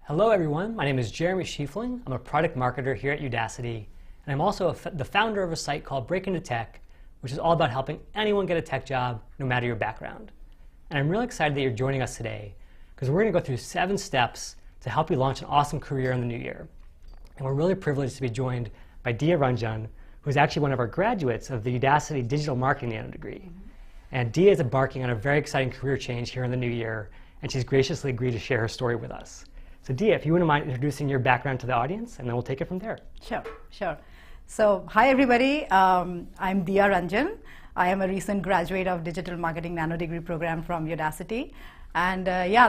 Hello everyone, my name is Jeremy Schifeling. I'm a product marketer here at Udacity, and I'm also the founder of a site called Break Into Tech, which is all about helping anyone get a tech job, no matter your background. And I'm really excited that you're joining us today, because we're going to go through 7 steps to help you launch an awesome career in the new year. And we're really privileged to be joined by Dia Ranjan, who's actually one of our graduates of the Udacity Digital Marketing Nano degree. And Dia is embarking on a very exciting career change here in the new year, and she's graciously agreed to share her story with us. So Dia, if you wouldn't mind introducing your background to the audience, and then we'll take it from there. Sure. So, hi everybody, I'm Dia Ranjan. I am a recent graduate of Digital Marketing Nano degree program from Udacity. And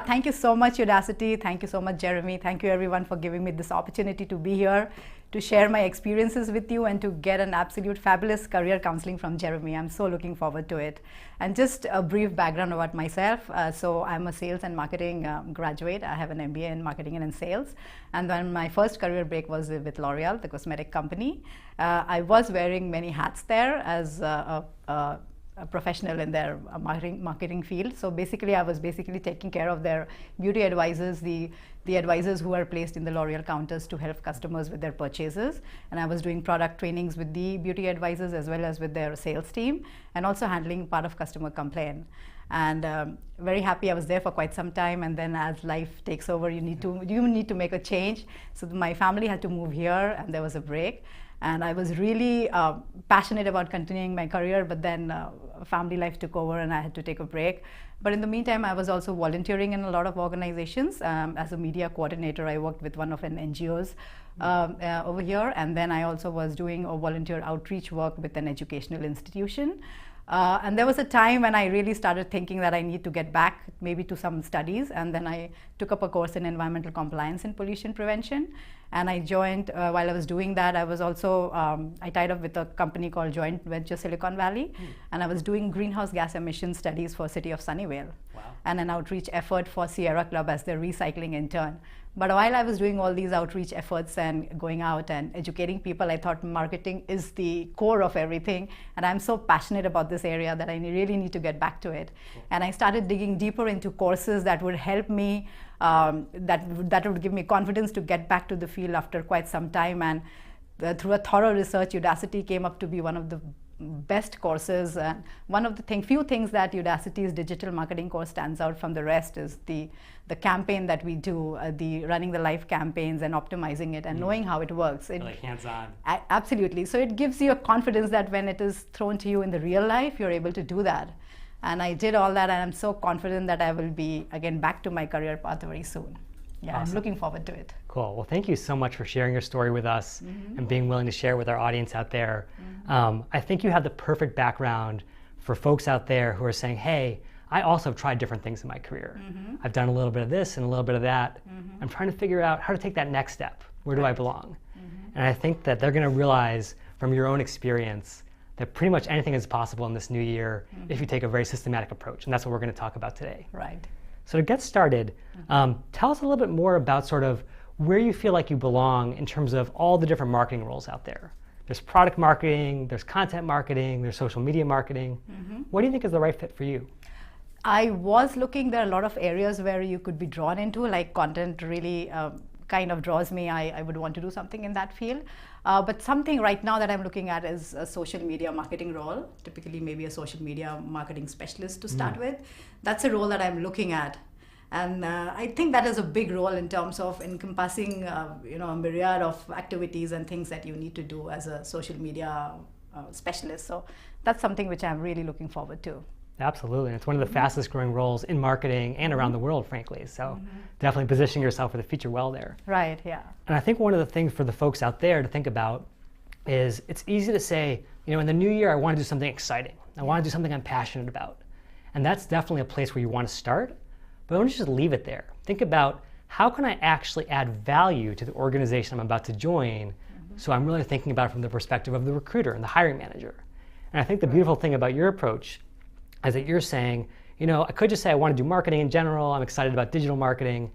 thank you so much Udacity, thank you so much Jeremy, thank you everyone for giving me this opportunity to be here, to share my experiences with you and to get an absolute fabulous career counseling from Jeremy. I'm so looking forward to it. And just a brief background about myself. So I'm a sales and marketing graduate. I have an MBA in marketing and in sales. And then my first career break was with L'Oreal, the cosmetic company. I was wearing many hats there as a professional in their marketing field. So basically I was taking care of their beauty advisors, the advisors who are placed in the L'Oreal counters to help customers with their purchases. And I was doing product trainings with the beauty advisors as well as with their sales team, and also handling part of customer complaint. And very happy I was there for quite some time, and then as life takes over, you need to make a change. So my family had to move here and there was a break. And I was really passionate about continuing my career, but then family life took over and I had to take a break. But in the meantime, I was also volunteering in a lot of organizations. As a media coordinator, I worked with one of an NGOs over here. And then I also was doing a volunteer outreach work with an educational institution. And there was a time when I really started thinking that I need to get back maybe to some studies, and then I took up a course in environmental compliance and pollution prevention. And I joined, while I was doing that, I was also, I tied up with a company called Joint Venture Silicon Valley, and I was doing greenhouse gas emission studies for City of Sunnyvale. Wow. And an outreach effort for Sierra Club as their recycling intern. But while I was doing all these outreach efforts and going out and educating people, I thought marketing is the core of everything. And I'm so passionate about this area that I really need to get back to it. Cool. And I started digging deeper into courses that would help me, that would give me confidence to get back to the field after quite some time. And through a thorough research, Udacity came up to be one of the best courses. And one of the few things that Udacity's digital marketing course stands out from the rest is the campaign that we do, the running the live campaigns and optimizing it and knowing how it works. Like hands-on. Absolutely. So it gives you a confidence that when it is thrown to you in the real life, you're able to do that. And I did all that, and I'm so confident that I will be again back to my career path very soon. Yeah, awesome. I'm looking forward to it. Cool. Well, thank you so much for sharing your story with us and being willing to share with our audience out there. I think you have the perfect background for folks out there who are saying, hey, I also have tried different things in my career. I've done a little bit of this and a little bit of that. I'm trying to figure out how to take that next step. Where do I belong? And I think that they're going to realize from your own experience that pretty much anything is possible in this new year if you take a very systematic approach. And that's what we're going to talk about today. Right. So to get started, tell us a little bit more about sort of where you feel like you belong in terms of all the different marketing roles out there. There's product marketing, there's content marketing, there's social media marketing. What do you think is the right fit for you? I was looking, there are a lot of areas where you could be drawn into, like content really kind of draws me. I would want to do something in that field. But something right now that I'm looking at is a social media marketing role, typically maybe a social media marketing specialist to start with. That's a role that I'm looking at. And I think that is a big role in terms of encompassing a myriad of activities and things that you need to do as a social media specialist. So that's something which I'm really looking forward to. Absolutely. It's one of the fastest growing roles in marketing and around the world, frankly. So definitely positioning yourself for the future well there. Right, yeah. And I think one of the things for the folks out there to think about is it's easy to say, in the new year, I want to do something exciting. I want to do something I'm passionate about. And that's definitely a place where you want to start. But don't just leave it there. Think about how can I actually add value to the organization I'm about to join. So I'm really thinking about it from the perspective of the recruiter and the hiring manager. And I think the beautiful thing about your approach is that you're saying, I could just say I want to do marketing in general, I'm excited about digital marketing,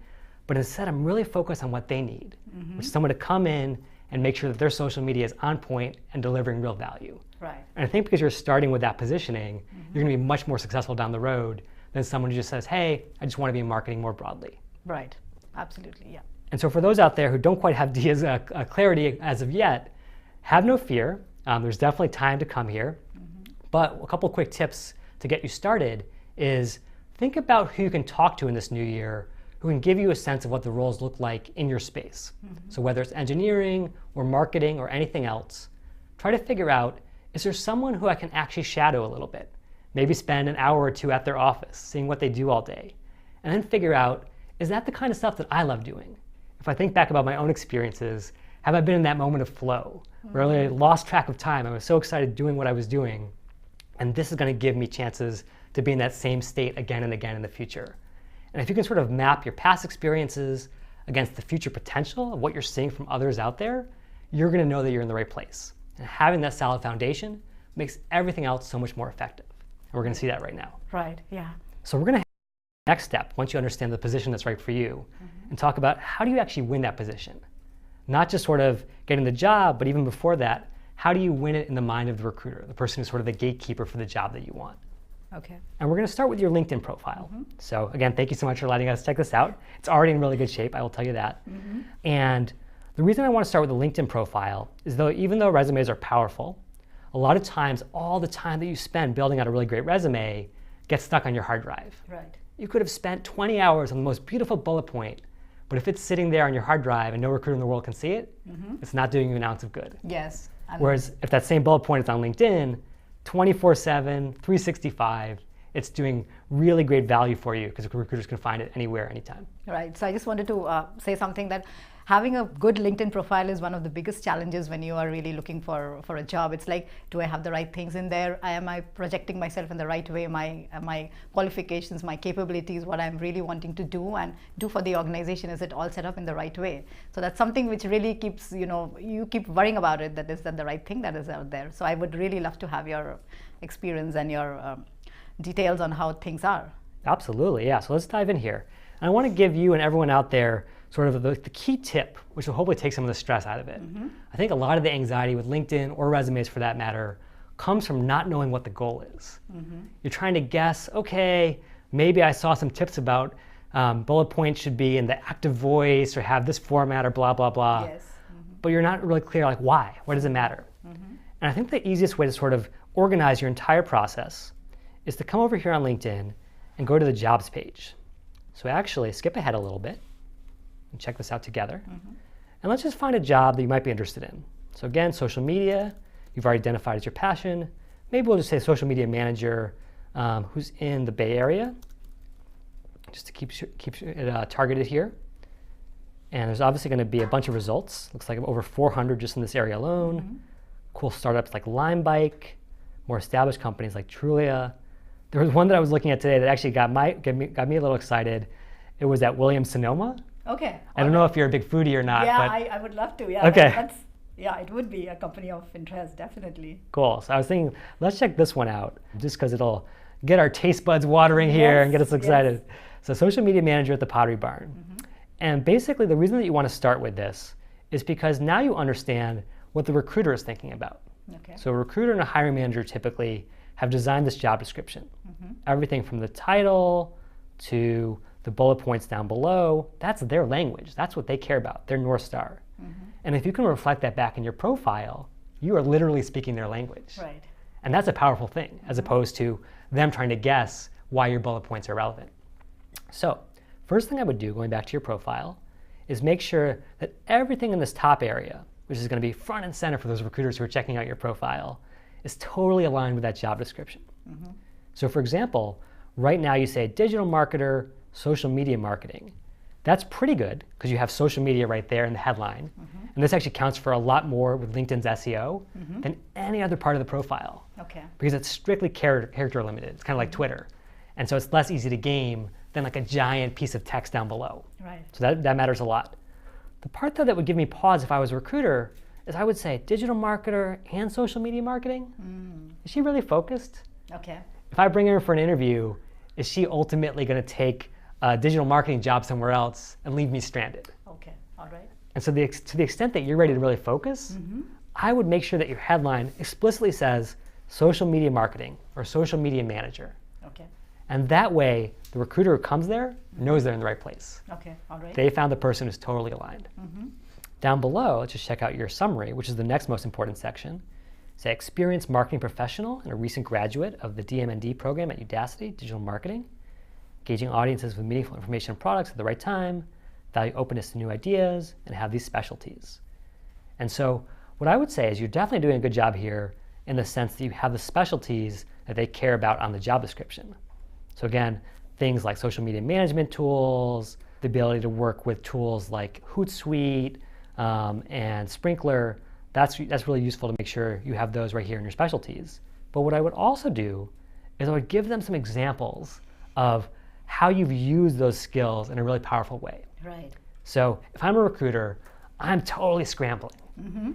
but instead I'm really focused on what they need, which is someone to come in and make sure that their social media is on point and delivering real value. Right. And I think because you're starting with that positioning, you're going to be much more successful down the road than someone who just says, hey, I just want to be in marketing more broadly. Right. Absolutely, yeah. And so for those out there who don't quite have Dia's clarity as of yet, have no fear. There's definitely time to come here. But a couple quick tips to get you started is think about who you can talk to in this new year who can give you a sense of what the roles look like in your space. So whether it's engineering or marketing or anything else, try to figure out, is there someone who I can actually shadow a little bit? Maybe spend an hour or two at their office, seeing what they do all day. And then figure out, is that the kind of stuff that I love doing? If I think back about my own experiences, have I been in that moment of flow, where I lost track of time? I was so excited doing what I was doing. And this is going to give me chances to be in that same state again and again in the future. And if you can sort of map your past experiences against the future potential of what you're seeing from others out there, you're going to know that you're in the right place. And having that solid foundation makes everything else so much more effective. And we're going to see that right now. Right, yeah. So we're going to have the next step, once you understand the position that's right for you, and talk about how do you actually win that position? Not just sort of getting the job, but even before that, how do you win it in the mind of the recruiter, the person who's sort of the gatekeeper for the job that you want? Okay. And we're going to start with your LinkedIn profile. So again, thank you so much for letting us check this out. It's already in really good shape, I will tell you that. And the reason I want to start with the LinkedIn profile is even though resumes are powerful, a lot of times all the time that you spend building out a really great resume gets stuck on your hard drive. Right. You could have spent 20 hours on the most beautiful bullet point, but if it's sitting there on your hard drive and no recruiter in the world can see it, it's not doing you an ounce of good. Yes. Whereas if that same bullet point is on LinkedIn, 24/7, 365, it's doing really great value for you because recruiters can find it anywhere, anytime. Right. So I just wanted to say something that having a good LinkedIn profile is one of the biggest challenges when you are really looking for a job. It's like, do I have the right things in there? Am I projecting myself in the right way? My qualifications, my capabilities, what I'm really wanting to do and do for the organization, is it all set up in the right way? So that's something which really keeps, you keep worrying about it, that is that the right thing that is out there. So I would really love to have your experience and your details on how things are. Absolutely, yeah. So let's dive in here. And I want to give you and everyone out there sort of the key tip, which will hopefully take some of the stress out of it. I think a lot of the anxiety with LinkedIn or resumes for that matter comes from not knowing what the goal is. You're trying to guess, okay, maybe I saw some tips about bullet points should be in the active voice or have this format or blah, blah, blah. Yes. But you're not really clear, like, why? Why does it matter? And I think the easiest way to sort of organize your entire process is to come over here on LinkedIn and go to the jobs page. So actually skip ahead a little bit and check this out together. And let's just find a job that you might be interested in. So again, social media, you've already identified as your passion. Maybe we'll just say social media manager who's in the Bay Area, just to keep it targeted here. And there's obviously going to be a bunch of results. Looks like over 400 just in this area alone. Cool startups like Lime Bike, more established companies like Trulia. There was one that I was looking at today that actually got me a little excited. It was at Williams-Sonoma. Okay. I don't know if you're a big foodie or not. Yeah, but I would love to. Yeah. Okay. It would be a company of interest, definitely. Cool. So I was thinking, let's check this one out, just because it'll get our taste buds watering here and get us excited. Yes. So social media manager at the Pottery Barn. And basically the reason that you want to start with this is because now you understand what the recruiter is thinking about. Okay. So a recruiter and a hiring manager typically have designed this job description. Everything from the title to the bullet points down below, that's their language. That's what they care about, their North Star. And if you can reflect that back in your profile, you are literally speaking their language. Right. And that's a powerful thing, as opposed to them trying to guess why your bullet points are relevant. So first thing I would do, going back to your profile, is make sure that everything in this top area, which is going to be front and center for those recruiters who are checking out your profile, is totally aligned with that job description. So for example, right now you say digital marketer, social media marketing. That's pretty good because you have social media right there in the headline. And this actually counts for a lot more with LinkedIn's SEO than any other part of the profile. Okay. Because it's strictly character limited. It's kind of like Twitter. And so it's less easy to game than like a giant piece of text down below. Right. So that matters a lot. The part though that would give me pause if I was a recruiter is I would say digital marketer and social media marketing. Is she really focused? Okay. If I bring her for an interview, is she ultimately going to take a digital marketing job somewhere else and leave me stranded? Okay, all right. And so to the extent that you're ready to really focus, I would make sure that your headline explicitly says social media marketing or social media manager. Okay. And that way, the recruiter who comes there knows they're in the right place. Okay, all right. They found the person who's totally aligned. Down below, let's just check out your summary, which is the next most important section. Say, experienced marketing professional and a recent graduate of the DM&D program at Udacity, digital marketing, engaging audiences with meaningful information and products at the right time, value openness to new ideas, and have these specialties. And so what I would say is you're definitely doing a good job here in the sense that you have the specialties that they care about on the job description. So again, things like social media management tools, the ability to work with tools like Hootsuite and Sprinkler, that's really useful to make sure you have those right here in your specialties. But what I would also do is I would give them some examples of how you've used those skills in a really powerful way. Right. So if I'm a recruiter, I'm totally scrambling.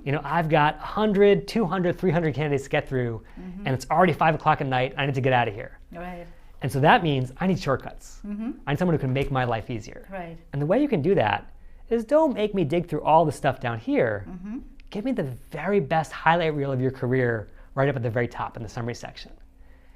You know, I've got 100, 200, 300 candidates to get through, and it's already 5 o'clock at night. I need to get out of here. Right. And so that means I need shortcuts. I need someone who can make my life easier. Right. And the way you can do that is don't make me dig through all the stuff down here. Give me the very best highlight reel of your career right up at the very top in the summary section.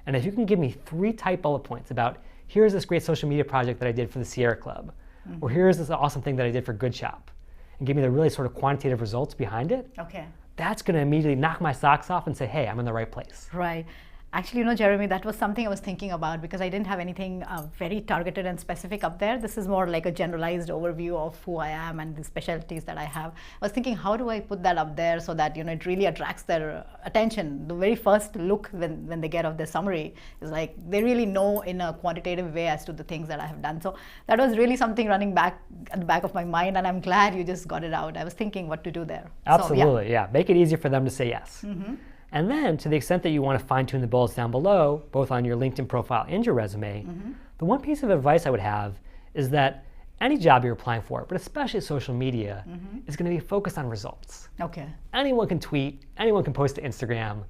And if you can give me 3 tight bullet points about here's this great social media project that I did for the Sierra Club, or here's this awesome thing that I did for Good Shop, and give me the really sort of quantitative results behind it, Okay. that's going to immediately knock my socks off and say, hey, I'm in the right place. Right. Actually, you know, Jeremy, that was something I was thinking about because I didn't have anything very targeted and specific up there. This is more like a generalized overview of who I am and the specialties that I have. I was thinking, how do I put that up there so that, you know, it really attracts their attention? The very first look when they get of the summary is like they really know in a quantitative way as to the things that I have done. So that was really something running back at the back of my mind, and I'm glad you just got it out. I was thinking what to do there. Absolutely, so, yeah. Make it easier for them to say yes. And then, to the extent that you want to fine-tune the bullets down below, both on your LinkedIn profile and your resume, the one piece of advice I would have is that any job you're applying for, but especially social media, is going to be focused on results. Okay. Anyone can tweet, anyone can post to Instagram,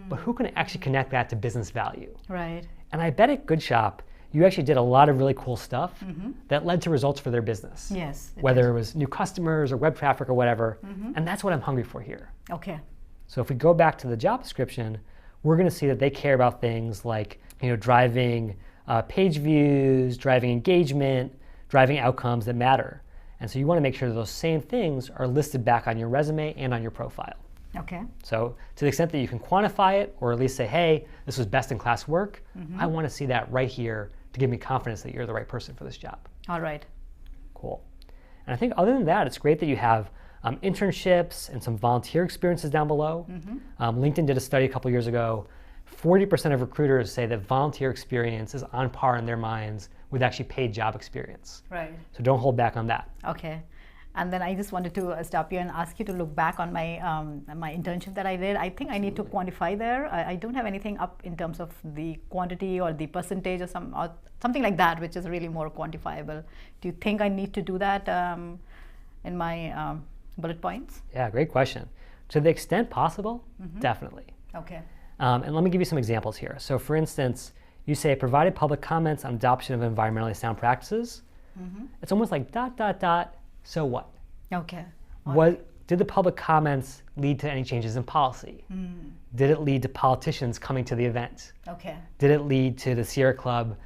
but who can actually connect that to business value? Right. And I bet at Good Shop, you actually did a lot of really cool stuff that led to results for their business. Yes. Whether it was new customers or web traffic or whatever, and that's what I'm hungry for here. Okay. So if we go back to the job description, we're going to see that they care about things like, you know, driving page views, driving engagement, driving outcomes that matter. And so you want to make sure that those same things are listed back on your resume and on your profile. Okay. So to the extent that you can quantify it, or at least say, hey, this was best in class work, I want to see that right here to give me confidence that you're the right person for this job. All right. Cool. And I think other than that, it's great that you have internships and some volunteer experiences down below. LinkedIn did a study a couple years ago. 40% of recruiters say that volunteer experience is on par in their minds with actually paid job experience. Right. So don't hold back on that. Okay. And then I just wanted to stop you and ask you to look back on my my internship that I did. I think I need to quantify there. I don't have anything up in terms of the quantity or the percentage or something like that, which is really more quantifiable. Do you think I need to do that in my bullet points? Yeah, great question. To the extent possible, definitely. Okay. And let me give you some examples here. So for instance, you say provided public comments on adoption of environmentally sound practices. It's almost like ... So what? Okay. Did the public comments lead to any changes in policy? Did it lead to politicians coming to the event? Okay. Did it lead to the Sierra Club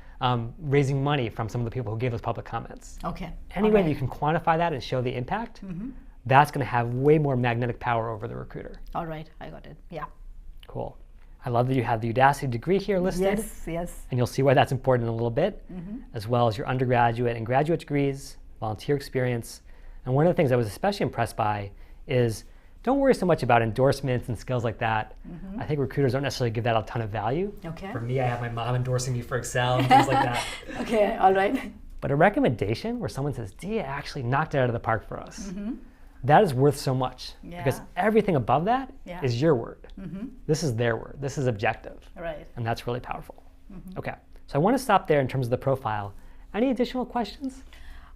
raising money from some of the people who gave those public comments? Okay. Any way that you can quantify that and show the impact, that's going to have way more magnetic power over the recruiter. All right, I got it. Yeah. Cool. I love that you have the Udacity degree here listed. Yes, yes. And you'll see why that's important in a little bit, as well as your undergraduate and graduate degrees, volunteer experience. And one of the things I was especially impressed by is don't worry so much about endorsements and skills like that. I think recruiters don't necessarily give that a ton of value. Okay. For me, I have my mom endorsing me for Excel and things like that. Okay, all right. But a recommendation where someone says, Dia actually knocked it out of the park for us, that is worth so much. Yeah. Because everything above that is your word. This is their word. This is objective. Right. And that's really powerful. Okay, so I want to stop there in terms of the profile. Any additional questions?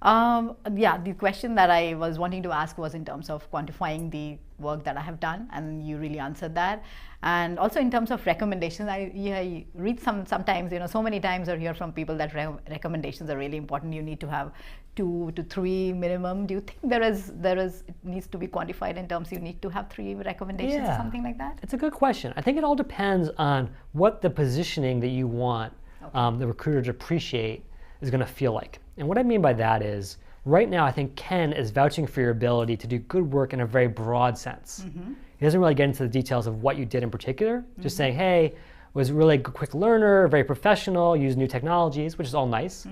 Yeah, the question that I was wanting to ask was in terms of quantifying the work that I have done, and you really answered that. And also in terms of recommendations, I read sometimes, you know, so many times I hear from people that recommendations are really important. You need to have 2 to 3 minimum. Do you think it needs to be quantified in terms you need to have 3 recommendations or something like that? It's a good question. I think it all depends on what the positioning that you want the recruiter to appreciate is going to feel like. And what I mean by that is, right now I think Ken is vouching for your ability to do good work in a very broad sense. He doesn't really get into the details of what you did in particular, just saying, hey, was really a quick learner, very professional, used new technologies, which is all nice.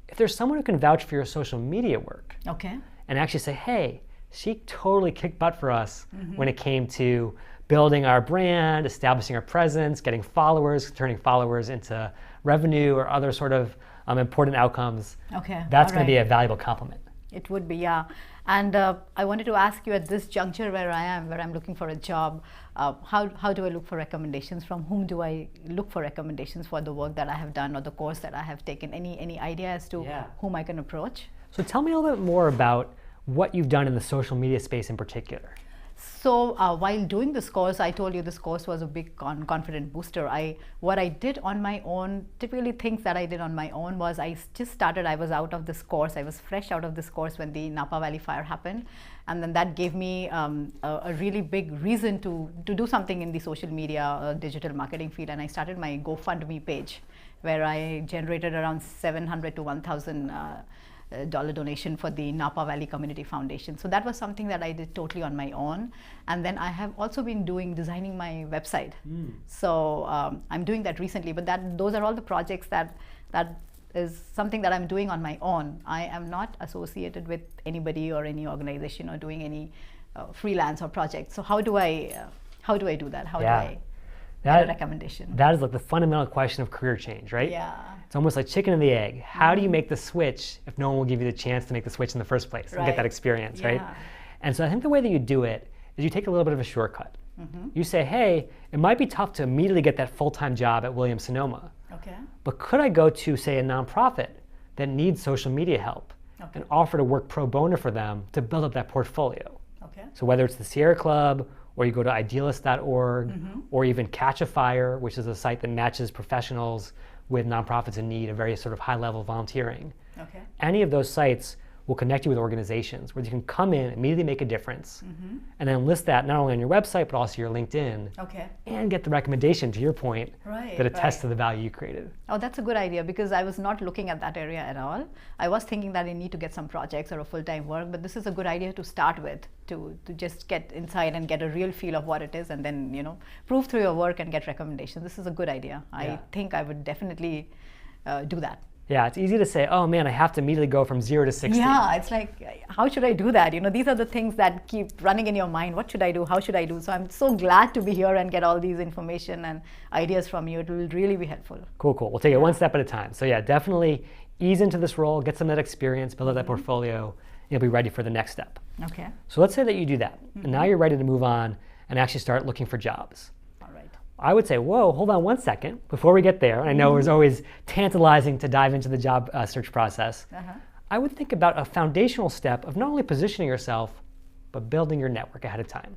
If there's someone who can vouch for your social media work and actually say, hey, she totally kicked butt for us when it came to building our brand, establishing our presence, getting followers, turning followers into revenue or other sort of important outcomes, that's going to be a valuable compliment. It would be, yeah. And I wanted to ask you at this juncture where I'm looking for a job, how do I look for recommendations? From whom do I look for recommendations for the work that I have done or the course that I have taken? Any idea as to whom I can approach? So tell me a little bit more about what you've done in the social media space in particular. So while doing this course, I told you this course was a big confident booster. What I did on my own, typically things that I did on my own was I just started, I was out of this course, I was fresh out of this course when the Napa Valley fire happened. And then that gave me a really big reason to do something in the social media, digital marketing field. And I started my GoFundMe page where I generated around $700 to $1,000 donation for the Napa Valley Community Foundation. So that was something that I did totally on my own. And then I have also been designing my website. So I'm doing that recently, but those are all the projects that is something that I'm doing on my own. I am not associated with anybody or any organization or doing any freelance or projects. So how do I do that? How do I get a recommendation? That is like the fundamental question of career change, right? Yeah. It's almost like chicken and the egg. How do you make the switch if no one will give you the chance to make the switch in the first place and get that experience, right? And so I think the way that you do it is you take a little bit of a shortcut. You say, hey, it might be tough to immediately get that full-time job at Williams-Sonoma, but could I go to, say, a nonprofit that needs social media help and offer to work pro bono for them to build up that portfolio? So whether it's the Sierra Club, or you go to idealist.org, or even Catch a Fire, which is a site that matches professionals with nonprofits in need of very sort of high-level volunteering. Any of those sites will connect you with organizations where you can come in, immediately make a difference, and then list that not only on your website, but also your LinkedIn, and get the recommendation, to your point, that attests to the value you created. Oh, that's a good idea, because I was not looking at that area at all. I was thinking that I need to get some projects or a full-time work, but this is a good idea to start with, to just get inside and get a real feel of what it is, and then, prove through your work and get recommendations. This is a good idea. I think I would definitely do that. Yeah, it's easy to say, oh man, I have to immediately go from 0 to 60. Yeah, it's like, how should I do that? These are the things that keep running in your mind. What should I do? How should I do? So I'm so glad to be here and get all these information and ideas from you. It will really be helpful. Cool. We'll take it one step at a time. So yeah, definitely ease into this role, get some of that experience, build up that portfolio, and you'll be ready for the next step. So let's say that you do that, and now you're ready to move on and actually start looking for jobs. I would say, whoa, hold on one second before we get there. And I know it's always tantalizing to dive into the job search process. I would think about a foundational step of not only positioning yourself, but building your network ahead of time.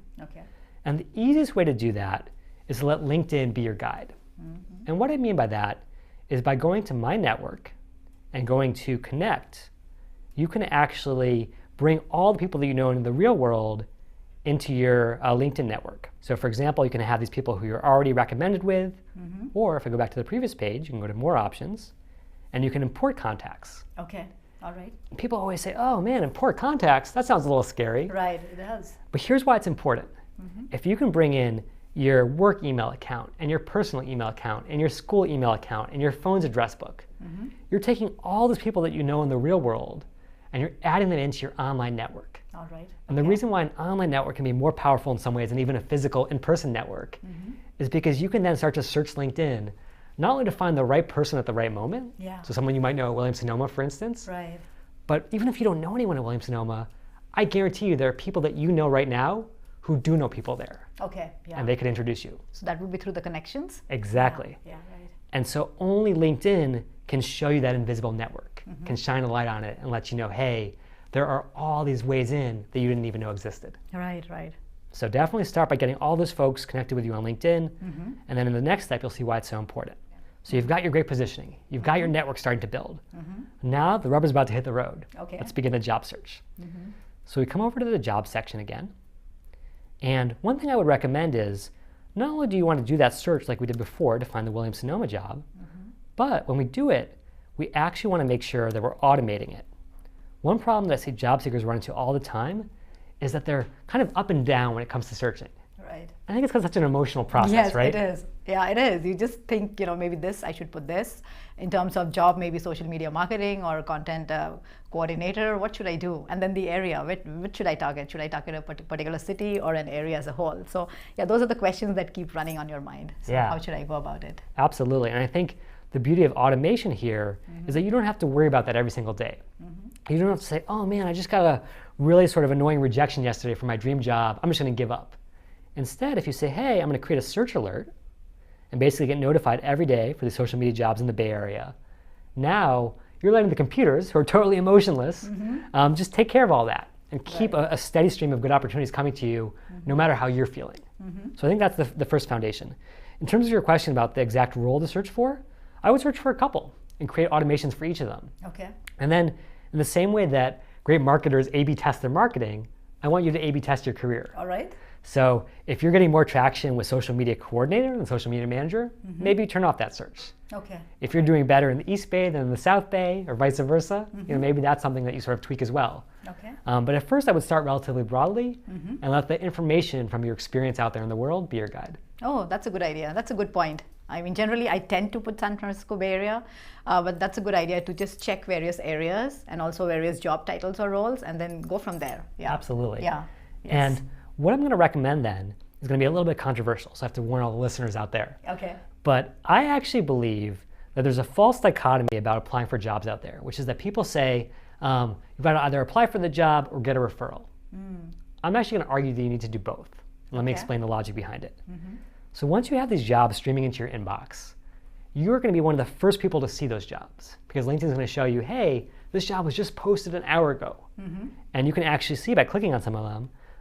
And the easiest way to do that is to let LinkedIn be your guide. And what I mean by that is by going to My Network and going to Connect, you can actually bring all the people that you know in the real world into your LinkedIn network. So for example, you can have these people who you're already recommended with, or if I go back to the previous page, you can go to more options, and you can import contacts. All right. People always say, oh man, import contacts, that sounds a little scary. Right, it does. But here's why it's important. If you can bring in your work email account, and your personal email account, and your school email account, and your phone's address book, you're taking all those people that you know in the real world, and you're adding them into your online network. All right. And the reason why an online network can be more powerful in some ways than even a physical in-person network is because you can then start to search LinkedIn, not only to find the right person at the right moment, so someone you might know at Williams-Sonoma, for instance, but even if you don't know anyone at Williams-Sonoma, I guarantee you there are people that you know right now who do know people there. And they could introduce you. So that would be through the connections? Exactly. And so only LinkedIn can show you that invisible network, can shine a light on it and let you know, hey, there are all these ways in that you didn't even know existed. Right. So definitely start by getting all those folks connected with you on LinkedIn, and then in the next step, you'll see why it's so important. So you've got your great positioning, you've got your network starting to build. Now the rubber's about to hit the road. Let's begin the job search. So we come over to the job section again, and one thing I would recommend is, not only do you want to do that search like we did before to find the Williams-Sonoma job, but when we do it, we actually want to make sure that we're automating it. One problem that I see job seekers run into all the time is that they're kind of up and down when it comes to searching. Right. I think it's because it's such an emotional process, right? Yes, it is. Yeah, it is. You just think, maybe this, I should put this. In terms of job, maybe social media marketing or content coordinator, what should I do? And then the area, which should I target? Should I target a particular city or an area as a whole? So yeah, those are the questions that keep running on your mind. So how should I go about it? Absolutely. And I think the beauty of automation here is that you don't have to worry about that every single day. You don't have to say, oh man, I just got a really sort of annoying rejection yesterday for my dream job. I'm just going to give up. Instead, if you say, hey, I'm going to create a search alert and basically get notified every day for the social media jobs in the Bay Area, now you're letting the computers, who are totally emotionless, just take care of all that and keep a steady stream of good opportunities coming to you no matter how you're feeling. So I think that's the first foundation. In terms of your question about the exact role to search for, I would search for a couple and create automations for each of them. Okay. And then in the same way that great marketers A/B test their marketing, I want you to A/B test your career. All right. So if you're getting more traction with social media coordinator than social media manager, maybe turn off that search. Okay. If you're doing better in the East Bay than in the South Bay, or vice versa, maybe that's something that you sort of tweak as well. Okay. But at first, I would start relatively broadly and let the information from your experience out there in the world be your guide. Oh, that's a good idea. That's a good point. I mean, generally, I tend to put San Francisco Bay Area, but that's a good idea to just check various areas and also various job titles or roles, and then go from there. Yeah. Absolutely. Yeah. Yes. And what I'm going to recommend then is going to be a little bit controversial, so I have to warn all the listeners out there. Okay. But I actually believe that there's a false dichotomy about applying for jobs out there, which is that people say you've got to either apply for the job or get a referral. I'm actually going to argue that you need to do both. Let me explain the logic behind it. So once you have these jobs streaming into your inbox, you're going to be one of the first people to see those jobs because LinkedIn is going to show you, hey, this job was just posted an hour ago. And you can actually see by clicking on some of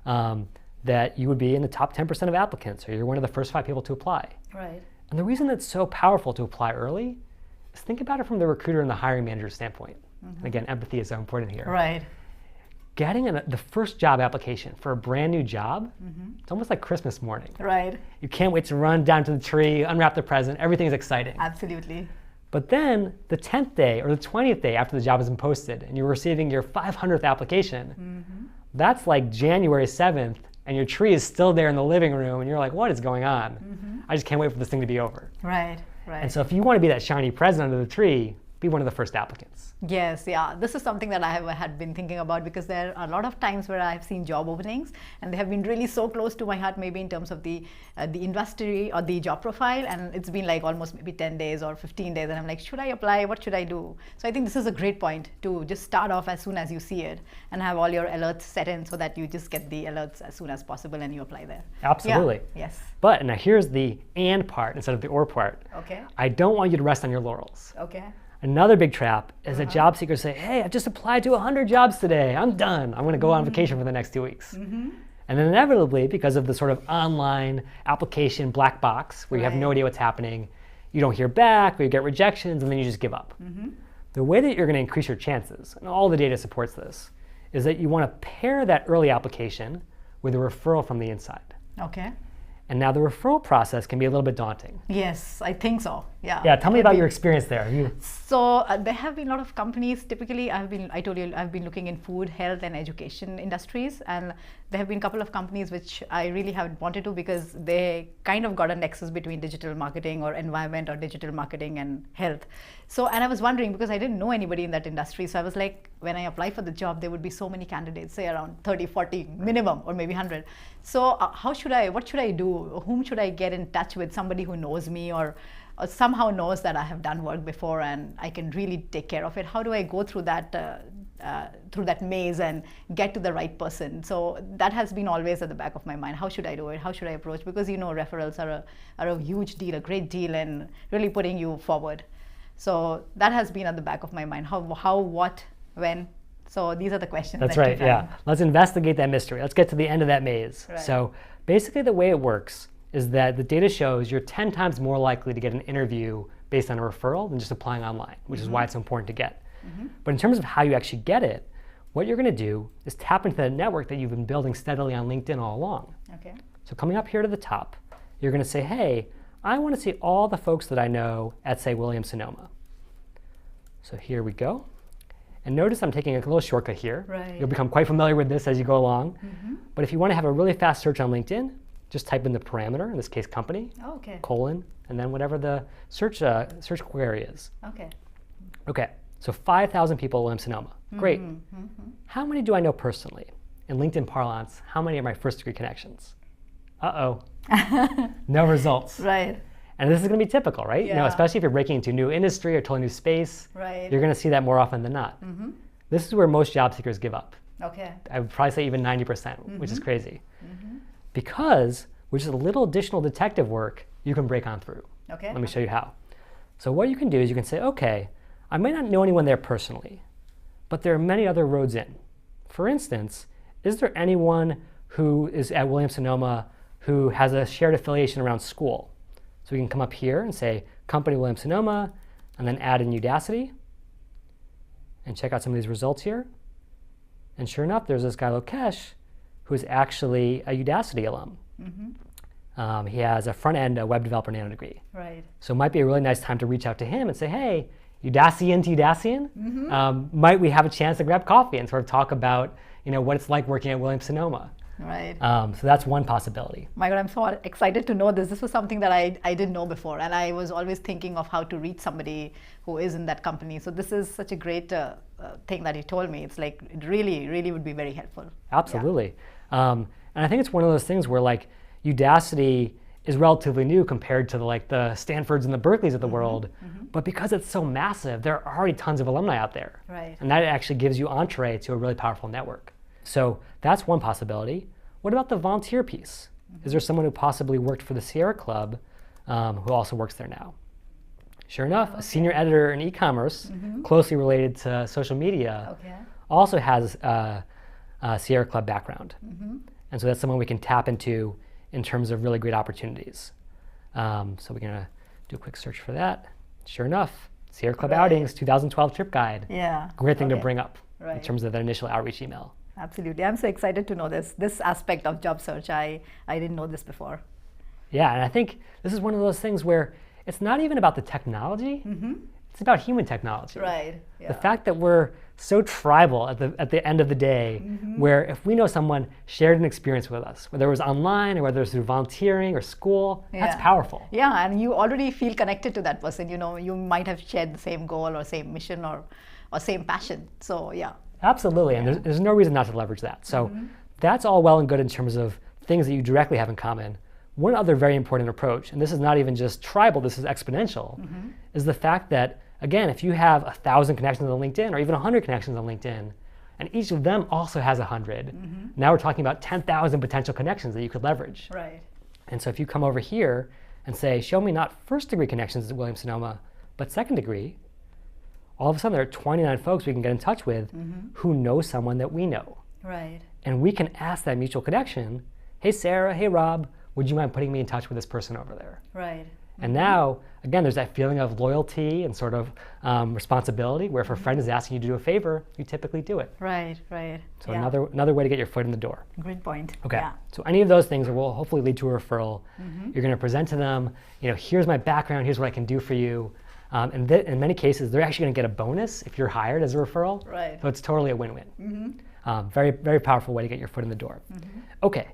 them that you would be in the top 10% of applicants, or you're one of the first 5 people to apply. Right. And the reason it's so powerful to apply early is think about it from the recruiter and the hiring manager standpoint. And again, empathy is so important here. Right. Getting the first job application for a brand new job, it's almost like Christmas morning. Right. You can't wait to run down to the tree, unwrap the present, everything's exciting. Absolutely. But then the 10th day or the 20th day after the job has been posted and you're receiving your 500th application, that's like January 7th and your tree is still there in the living room and you're like, what is going on? I just can't wait for this thing to be over. Right. Right. And so if you want to be that shiny present under the tree, be one of the first applicants. Yes, yeah. This is something that I had been thinking about because there are a lot of times where I've seen job openings and they have been really so close to my heart, maybe in terms of the industry or the job profile, and it's been like almost maybe 10 days or 15 days and I'm like, should I apply? What should I do? So I think this is a great point to just start off as soon as you see it and have all your alerts set in so that you just get the alerts as soon as possible and you apply there. Absolutely. Yeah. Yes. But now here's the and part instead of the or part. Okay. I don't want you to rest on your laurels. Okay. Another big trap is that job seekers say, hey, I just applied to 100 jobs today. I'm done. I'm going to go on vacation for the next 2 weeks. And then inevitably, because of the sort of online application black box where you have no idea what's happening, you don't hear back or you get rejections and then you just give up. The way that you're going to increase your chances, and all the data supports this, is that you want to pair that early application with a referral from the inside. Okay. And now the referral process can be a little bit daunting. Yes, I think so. Yeah. Yeah, tell me about your experience there. So there have been a lot of companies. Typically, I told you, I've been looking in food, health, and education industries, and there have been a couple of companies which I really haven't wanted to because they kind of got a nexus between digital marketing or environment or digital marketing and health. So, and I was wondering because I didn't know anybody in that industry. So I was like, when I apply for the job, there would be so many candidates, say around 30, 40 minimum, or maybe 100. So what should I do? Whom should I get in touch with? Somebody who knows me or somehow knows that I have done work before and I can really take care of it. How do I go through that maze and get to the right person? So that has been always at the back of my mind. How should I do it? How should I approach? Because referrals are a huge deal, a great deal, and really putting you forward. So that has been at the back of my mind. How, what, when? So these are the questions. That's right, yeah. Let's investigate that mystery. Let's get to the end of that maze. Right. So basically the way it works is that the data shows you're 10 times more likely to get an interview based on a referral than just applying online, which is why it's so important to get. But in terms of how you actually get it, what you're going to do is tap into the network that you've been building steadily on LinkedIn all along. Okay. So coming up here to the top, you're going to say, hey, I want to see all the folks that I know at, say, Williams-Sonoma. So here we go. And notice I'm taking a little shortcut here. Right. You'll become quite familiar with this as you go along. But if you want to have a really fast search on LinkedIn, just type in the parameter, in this case company, colon, and then whatever the search query is. Okay, so 5,000 people at Williams-Sonoma. Great. How many do I know personally? In LinkedIn parlance, how many are my first-degree connections? Uh-oh. No results. Right. And this is going to be typical, right? Yeah. You know, especially if you're breaking into a new industry or totally new space, Right. you're going to see that more often than not. This is where most job seekers give up. Okay. I would probably say even 90%, which is crazy. Because with just a little additional detective work, you can break on through. Okay. Let me show you how. So what you can do is you can say, okay, I might not know anyone there personally, but there are many other roads in. For instance, is there anyone who is at Williams-Sonoma who has a shared affiliation around school? So we can come up here and say company Williams-Sonoma, and then add in Udacity, and check out some of these results here. And sure enough, there's this guy Lokesh, who is actually a Udacity alum. He has a front-end web developer nano degree. Right. So it might be a really nice time to reach out to him and say, hey, Udacian to Udacian, might we have a chance to grab coffee and sort of talk about what it's like working at Williams-Sonoma? Right. So that's one possibility. My God, I'm so excited to know this. This was something that I didn't know before, and I was always thinking of how to reach somebody who is in that company. So this is such a great thing that you told me. It's like, it really, really would be very helpful. Absolutely. And I think it's one of those things where like Udacity is relatively new compared to the Stanfords and the Berkeleys of the world. But because it's so massive, there are already tons of alumni out there. Right. And that actually gives you entree to a really powerful network. So that's one possibility. What about the volunteer piece? Is there someone who possibly worked for the Sierra Club who also works there now? Sure enough, a senior editor in e-commerce, closely related to social media, also has a Sierra Club background. And so that's someone we can tap into in terms of really great opportunities. So we're going to do a quick search for that. Sure enough, Sierra Club Outings 2012 Trip Guide. Yeah. Great thing to bring up in Right. terms of that initial outreach email. Absolutely. I'm so excited to know this aspect of job search. I didn't know this before. Yeah, and I think this is one of those things where it's not even about the technology, it's about human technology. Right. Yeah. The fact that we're so tribal at the end of the day, where if we know someone shared an experience with us, whether it was online or whether it was through volunteering or school, that's powerful. Yeah, and you already feel connected to that person. You might have shared the same goal or same mission or same passion. So yeah. Absolutely, and there's no reason not to leverage that. So that's all well and good in terms of things that you directly have in common. One other very important approach, and this is not even just tribal, this is exponential, is the fact that, again, if you have 1,000 connections on LinkedIn or even 100 connections on LinkedIn, and each of them also has 100, now we're talking about 10,000 potential connections that you could leverage. Right. And so if you come over here and say, show me not first degree connections at Williams-Sonoma, but second degree, all of a sudden there are 29 folks we can get in touch with who know someone that we know. Right. And we can ask that mutual connection, hey Sarah, hey Rob, would you mind putting me in touch with this person over there? Right. And now, again, there's that feeling of loyalty and sort of responsibility where if a friend is asking you to do a favor, you typically do it. Right, right. So another way to get your foot in the door. Great point. Okay, Yeah. so any of those things will hopefully lead to a referral. You're going to present to them, here's my background, here's what I can do for you. And in many cases, they're actually going to get a bonus if you're hired as a referral. Right. So it's totally a win-win. Very, very powerful way to get your foot in the door. Okay,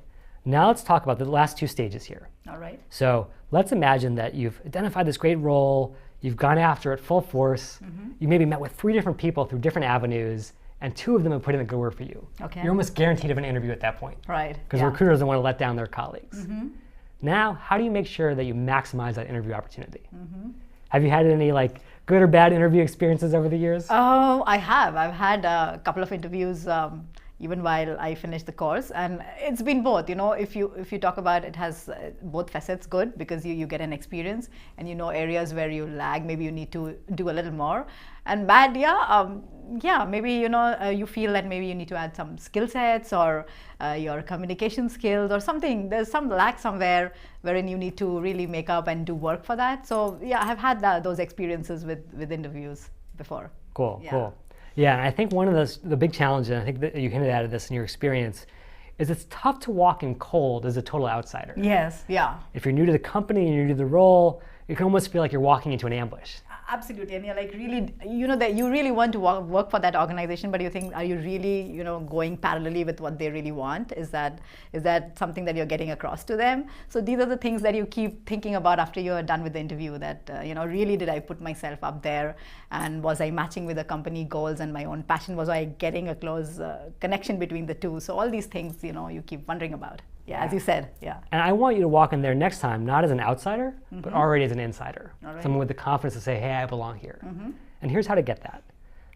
now let's talk about the last two stages here. All right. So let's imagine that you've identified this great role, you've gone after it full force, you maybe met with 3 different people through different avenues, and 2 of them have put in a good word for you. Okay. You're almost guaranteed of an interview at that point. Right. Because recruiters don't want to let down their colleagues. Now, how do you make sure that you maximize that interview opportunity? Have you had any good or bad interview experiences over the years? Oh, I have. I've had a couple of interviews even while I finished the course, and it's been both. If you talk about it, has both facets. Good because you get an experience and areas where you lag, maybe you need to do a little more. And bad, maybe you feel that maybe you need to add some skill sets or your communication skills or something. There's some lack somewhere wherein you need to really make up and do work for that. So yeah, I've had those experiences with interviews before. Cool, Yeah. cool. Yeah, and I think one of the big challenges, and I think that you hinted at this in your experience, is it's tough to walk in cold as a total outsider. Yes, yeah. If you're new to the company and you're new to the role, you can almost feel like you're walking into an ambush. Absolutely, and you're like really, that you really want to work for that organization, but you think, are you really, going parallelly with what they really want? Is that something that you're getting across to them? So these are the things that you keep thinking about after you're done with the interview. That really, did I put myself up there, and was I matching with the company goals and my own passion? Was I getting a close connection between the two? So all these things, you keep wondering about. Yeah, as you said, yeah. And I want you to walk in there next time, not as an outsider, but already as an insider. Right. Someone with the confidence to say, hey, I belong here. And here's how to get that.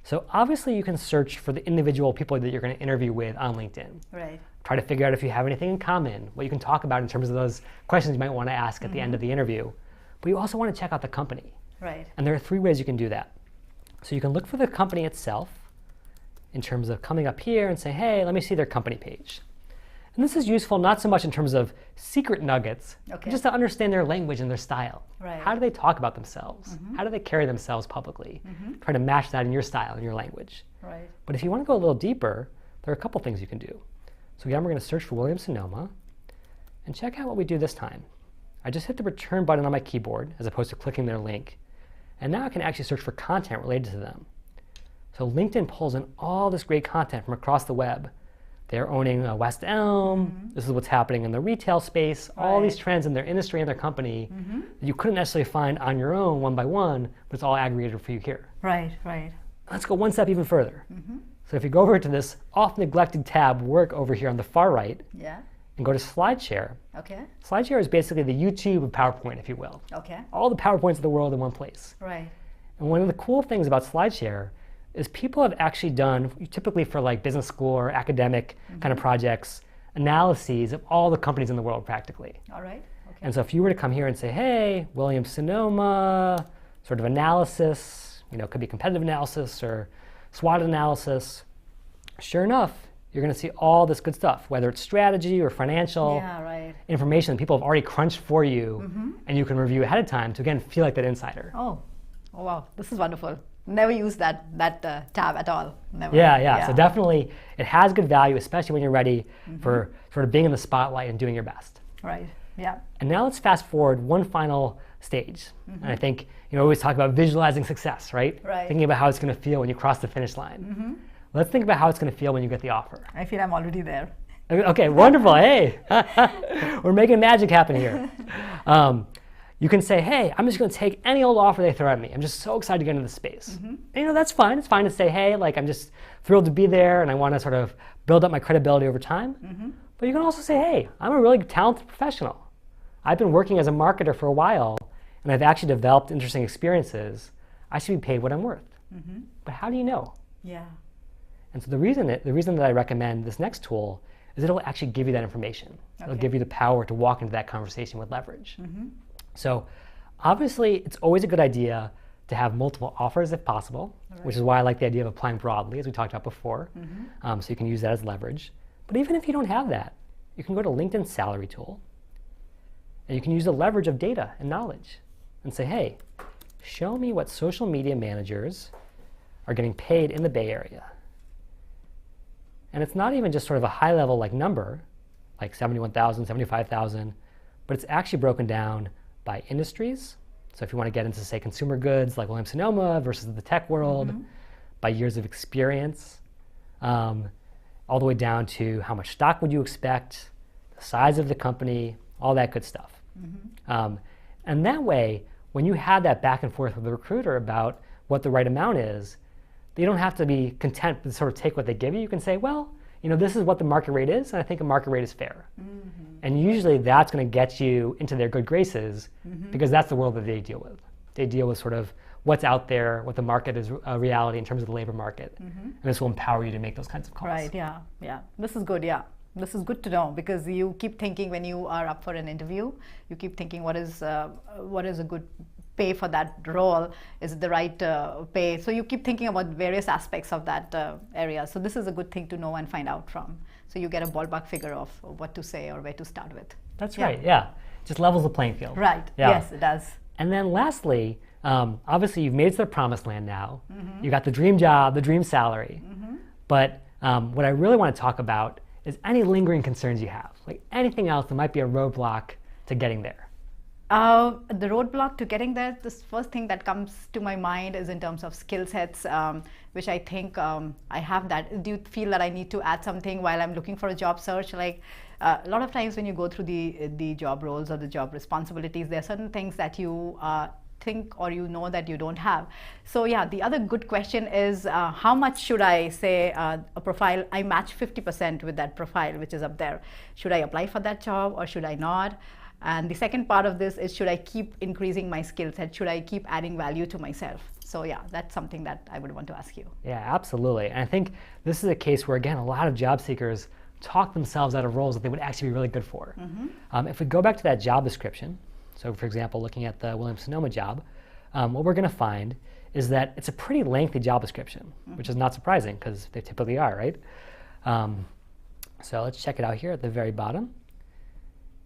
So obviously you can search for the individual people that you're going to interview with on LinkedIn. Right. Try to figure out if you have anything in common, what you can talk about in terms of those questions you might want to ask at the end of the interview. But you also want to check out the company. Right. And there are 3 ways you can do that. So you can look for the company itself in terms of coming up here and say, hey, let me see their company page. And this is useful not so much in terms of secret nuggets, but just to understand their language and their style. Right. How do they talk about themselves? How do they carry themselves publicly? Try to match that in your style and your language. Right. But if you want to go a little deeper, there are a couple things you can do. So again, we're going to search for Williams-Sonoma and check out what we do this time. I just hit the return button on my keyboard as opposed to clicking their link. And now I can actually search for content related to them. So LinkedIn pulls in all this great content from across the web. They're owning West Elm. This is what's happening in the retail space. All these trends in their industry and their company that you couldn't necessarily find on your own one by one, but it's all aggregated for you here. Right, right. Let's go one step even further. So if you go over to this oft-neglected tab, work over here on the far right, and go to SlideShare. Okay. SlideShare is basically the YouTube of PowerPoint, if you will. Okay. All the PowerPoints of the world in one place. Right. And one of the cool things about SlideShare is people have actually done, typically for like business school or academic kind of projects, analyses of all the companies in the world practically. All right. Okay. And so if you were to come here and say, hey, Williams-Sonoma, sort of analysis, it could be competitive analysis or SWOT analysis, sure enough, you're going to see all this good stuff, whether it's strategy or financial information that people have already crunched for you, and you can review ahead of time to, again, feel like that insider. Oh wow, this is wonderful. Never used that tab at all. Never. Yeah. So definitely, it has good value, especially when you're ready for sort of being in the spotlight and doing your best. Right. Yeah. And now let's fast forward one final stage. And I think we always talk about visualizing success, right? Right. Thinking about how it's going to feel when you cross the finish line. Let's think about how it's going to feel when you get the offer. I feel I'm already there. Okay, wonderful. Hey, we're making magic happen here. You can say, hey, I'm just going to take any old offer they throw at me. I'm just so excited to get into the space. And, that's fine. It's fine to say, hey, like I'm just thrilled to be there and I want to sort of build up my credibility over time. But you can also say, hey, I'm a really talented professional. I've been working as a marketer for a while and I've actually developed interesting experiences. I should be paid what I'm worth. But how do you know? Yeah. And so the reason that I recommend this next tool is it'll actually give you that information. It'll give you the power to walk into that conversation with leverage. So obviously, it's always a good idea to have multiple offers if possible, which is why I like the idea of applying broadly, as we talked about before. So you can use that as leverage. But even if you don't have that, you can go to LinkedIn Salary Tool, and you can use the leverage of data and knowledge and say, hey, show me what social media managers are getting paid in the Bay Area. And it's not even just sort of a high-level number, like 71,000, 75,000, but it's actually broken down by industries. So if you want to get into, say, consumer goods like Williams-Sonoma versus the tech world, by years of experience, all the way down to how much stock would you expect, the size of the company, all that good stuff. And that way, when you have that back and forth with the recruiter about what the right amount is, you don't have to be content to sort of take what they give you. You can say, well, this is what the market rate is, and I think a market rate is fair. And usually that's going to get you into their good graces because that's the world that they deal with. They deal with sort of what's out there, what the market is a reality in terms of the labor market. And this will empower you to make those kinds of calls. Right, yeah. This is good, yeah. This is good to know because you keep thinking when you are up for an interview, you keep thinking what is a good pay for that role, is it the right pay? So you keep thinking about various aspects of that area. So this is a good thing to know and find out from. So you get a ballpark figure of what to say or where to start with. That's right, yeah. Just levels the playing field. Right, yes, it does. And then lastly, obviously you've made it to the promised land now. You got the dream job, the dream salary. But what I really want to talk about is any lingering concerns you have, like anything else that might be a roadblock to getting there. The roadblock to getting there, this first thing that comes to my mind is in terms of skill sets, which I think I have that. Do you feel that I need to add something while I'm looking for a job search? Like a lot of times when you go through the job roles or the job responsibilities, there are certain things that you think or you know that you don't have. So yeah, the other good question is how much should I say a profile, I match 50% with that profile which is up there. Should I apply for that job or should I not? And the second part of this is, should I keep increasing my skill set? Should I keep adding value to myself? So yeah, that's something that I would want to ask you. Yeah, absolutely. And I think this is a case where, again, a lot of job seekers talk themselves out of roles that they would actually be really good for. If we go back to that job description, so for example, looking at the Williams-Sonoma job, what we're going to find is that it's a pretty lengthy job description, which is not surprising because they typically are, right? So let's check it out here at the very bottom.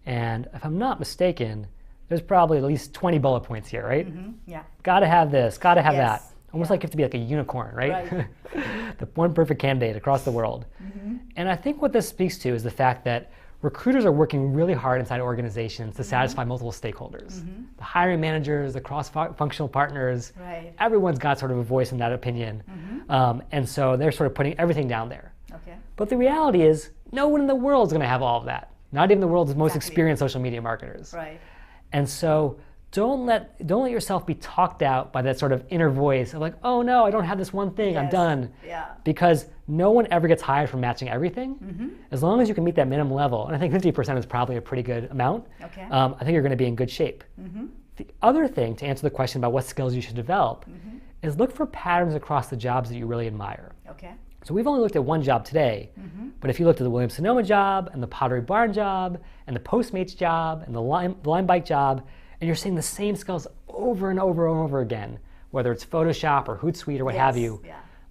And if I'm not mistaken, there's probably at least 20 bullet points here, right? Yeah. Got to have this, got to have Yes. that. Almost like you have to be like a unicorn, right? The one perfect candidate across the world. And I think what this speaks to is the fact that recruiters are working really hard inside organizations to satisfy multiple stakeholders. The hiring managers, the cross-functional partners, everyone's got sort of a voice in that opinion. And so they're sort of putting everything down there. Okay. But the reality is, no one in the world is going to have all of that. Not even the world's most experienced social media marketers. Right. And so don't let yourself be talked out by that sort of inner voice of like, oh no, I don't have this one thing, I'm done. Yeah. Because no one ever gets hired from matching everything. As long as you can meet that minimum level, and I think 50% is probably a pretty good amount, Okay. I think you're going to be in good shape. The other thing to answer the question about what skills you should develop is look for patterns across the jobs that you really admire. Okay. So we've only looked at one job today, but if you looked at the Williams-Sonoma job and the Pottery Barn job and the Postmates job and the Lime Bike job, and you're seeing the same skills over and over and over again, whether it's Photoshop or Hootsuite or what have you,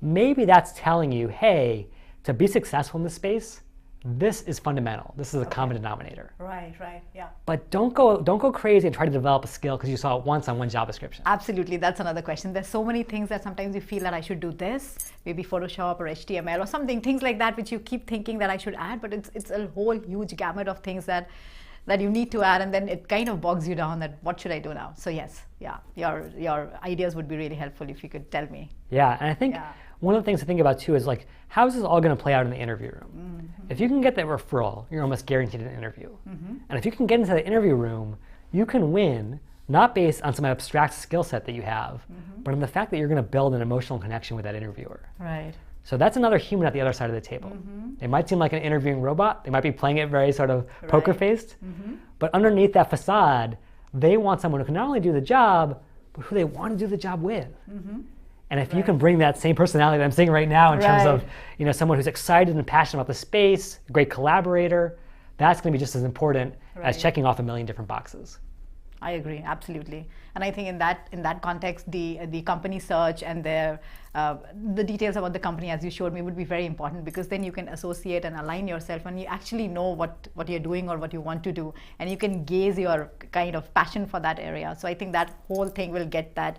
maybe that's telling you, hey, to be successful in this space, this is fundamental. This is a common denominator. Right, yeah. But don't go crazy and try to develop a skill because you saw it once on one job description. Absolutely, that's another question. There's so many things that sometimes you feel that I should do this, maybe Photoshop or HTML or something, things like that which you keep thinking that I should add, but it's a whole huge gamut of things that you need to add, and then it kind of bogs you down that what should I do now? So yes, your ideas would be really helpful if you could tell me. Yeah, and I think one of the things to think about too is like, how is this all going to play out in the interview room? If you can get that referral, you're almost guaranteed an interview. And if you can get into the interview room, you can win, not based on some abstract skill set that you have, but on the fact that you're going to build an emotional connection with that interviewer. Right. So that's another human at the other side of the table. They might seem like an interviewing robot. They might be playing it very sort of poker-faced. But underneath that facade, they want someone who can not only do the job, but who they want to do the job with. And if you can bring that same personality that I'm seeing right now in terms of someone who's excited and passionate about the space, a great collaborator, that's going to be just as important as checking off a million different boxes. I agree, absolutely. And I think in that context, the company search and the details about the company, as you showed me, would be very important, because then you can associate and align yourself and you actually know what you're doing or what you want to do, and you can gauge your kind of passion for that area. So I think that whole thing will get that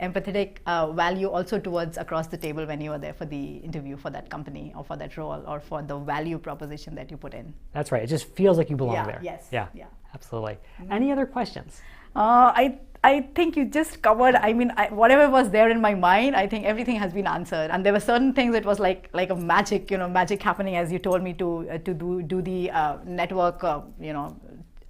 empathetic value also towards across the table when you are there for the interview for that company or for that role or for the value proposition that you put in. That's right. It just feels like you belong there. Yes. Yeah. Absolutely. Any other questions? I think you just covered, whatever was there in my mind, I think everything has been answered. And there were certain things that was like a magic, magic happening, as you told me to do the network,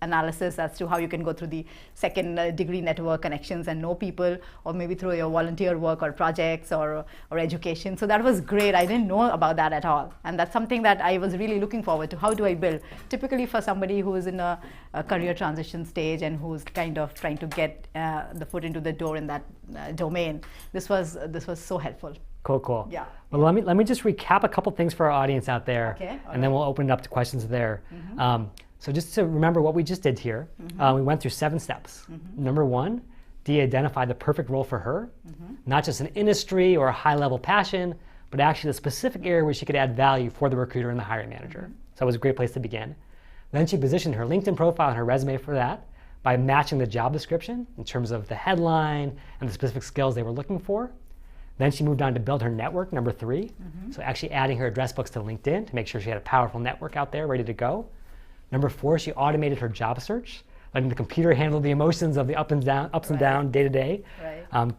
analysis as to how you can go through the second degree network connections and know people, or maybe through your volunteer work or projects or education. So that was great. I didn't know about that at all. And that's something that I was really looking forward to. How do I build? Typically for somebody who is in a career transition stage and who's kind of trying to get the foot into the door in that domain, this was so helpful. Cool. Yeah. Well, let me just recap a couple things for our audience out there, and then we'll open it up to questions there. So just to remember what we just did here, we went through 7 steps. Number 1, de-identify the perfect role for her, not just an industry or a high-level passion, but actually the specific area where she could add value for the recruiter and the hiring manager. So it was a great place to begin. Then she positioned her LinkedIn profile and her resume for that by matching the job description in terms of the headline and the specific skills they were looking for. Then she moved on to build her network, number 3. So actually adding her address books to LinkedIn to make sure she had a powerful network out there ready to go. Number 4, she automated her job search letting the computer handle the emotions of the ups and down day to day.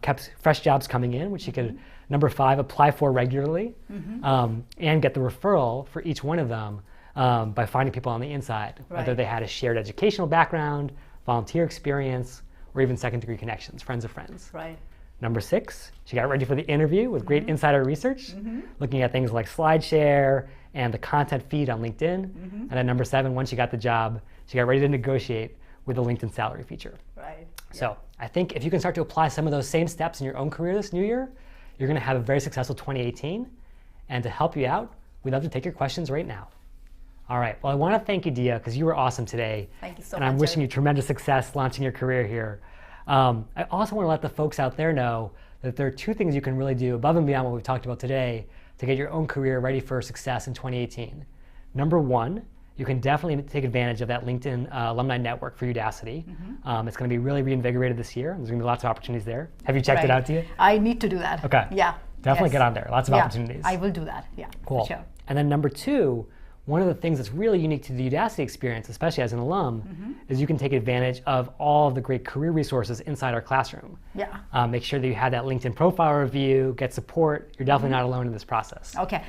Kept fresh jobs coming in, which you could, number 5, apply for regularly, and get the referral for each one of them by finding people on the inside, whether they had a shared educational background, volunteer experience, or even second-degree connections, friends of friends. Number 6, she got ready for the interview with great insider research, looking at things like SlideShare and the content feed on LinkedIn. And then number 7, once she got the job, she got ready to negotiate with the LinkedIn salary feature. So I think if you can start to apply some of those same steps in your own career this new year, you're going to have a very successful 2018. And to help you out, we'd love to take your questions right now. All right. Well, I want to thank you, Dia, because you were awesome today. Thank you so much. And I'm wishing you tremendous success launching your career here. I also want to let the folks out there know that there are 2 things you can really do above and beyond what we've talked about today to get your own career ready for success in 2018. Number 1, you can definitely take advantage of that LinkedIn alumni network for Udacity. It's going to be really reinvigorated this year. There's going to be lots of opportunities there. Have you checked it out, Dia? I need to do that. Okay. Yeah. Definitely get on there. Lots of opportunities. I will do that. Yeah. Cool. For sure. And then number 2, one of the things that's really unique to the Udacity experience, especially as an alum, is you can take advantage of all of the great career resources inside our classroom. Make sure that you have that LinkedIn profile review, get support. You're definitely not alone in this process. Okay,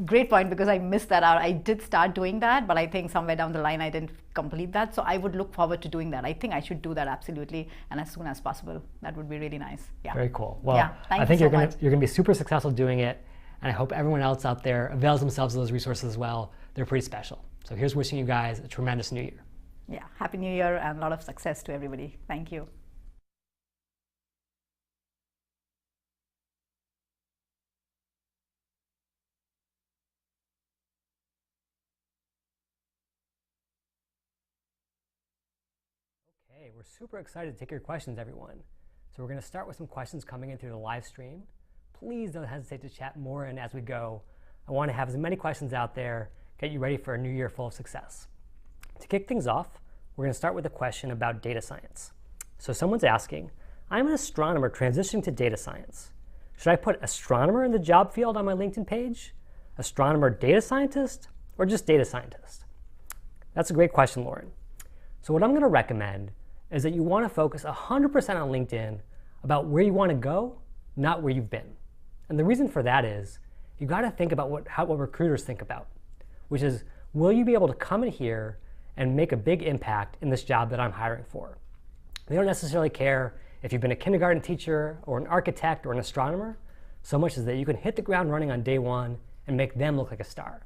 great point, because I missed that out. I did start doing that, but I think somewhere down the line I didn't complete that. So I would look forward to doing that. I think I should do that absolutely, and as soon as possible. That would be really nice. Yeah. Very cool. Well, I think you're going to be super successful doing it, and I hope everyone else out there avails themselves of those resources as well. They're pretty special. So here's wishing you guys a tremendous new year. Yeah, Happy New Year and a lot of success to everybody. Thank you. Okay, we're super excited to take your questions, everyone. So we're going to start with some questions coming in through the live stream. Please don't hesitate to chat more in as we go. I want to have as many questions out there, get you ready for a new year full of success. To kick things off, we're going to start with a question about data science. So someone's asking, I'm an astronomer transitioning to data science. Should I put astronomer in the job field on my LinkedIn page? Astronomer data scientist, or just data scientist? That's a great question, Lauren. So what I'm going to recommend is that you want to focus 100% on LinkedIn about where you want to go, not where you've been. And the reason for that is you got to think about what recruiters think about, which is, will you be able to come in here and make a big impact in this job that I'm hiring for? They don't necessarily care if you've been a kindergarten teacher or an architect or an astronomer, so much as that you can hit the ground running on day one and make them look like a star.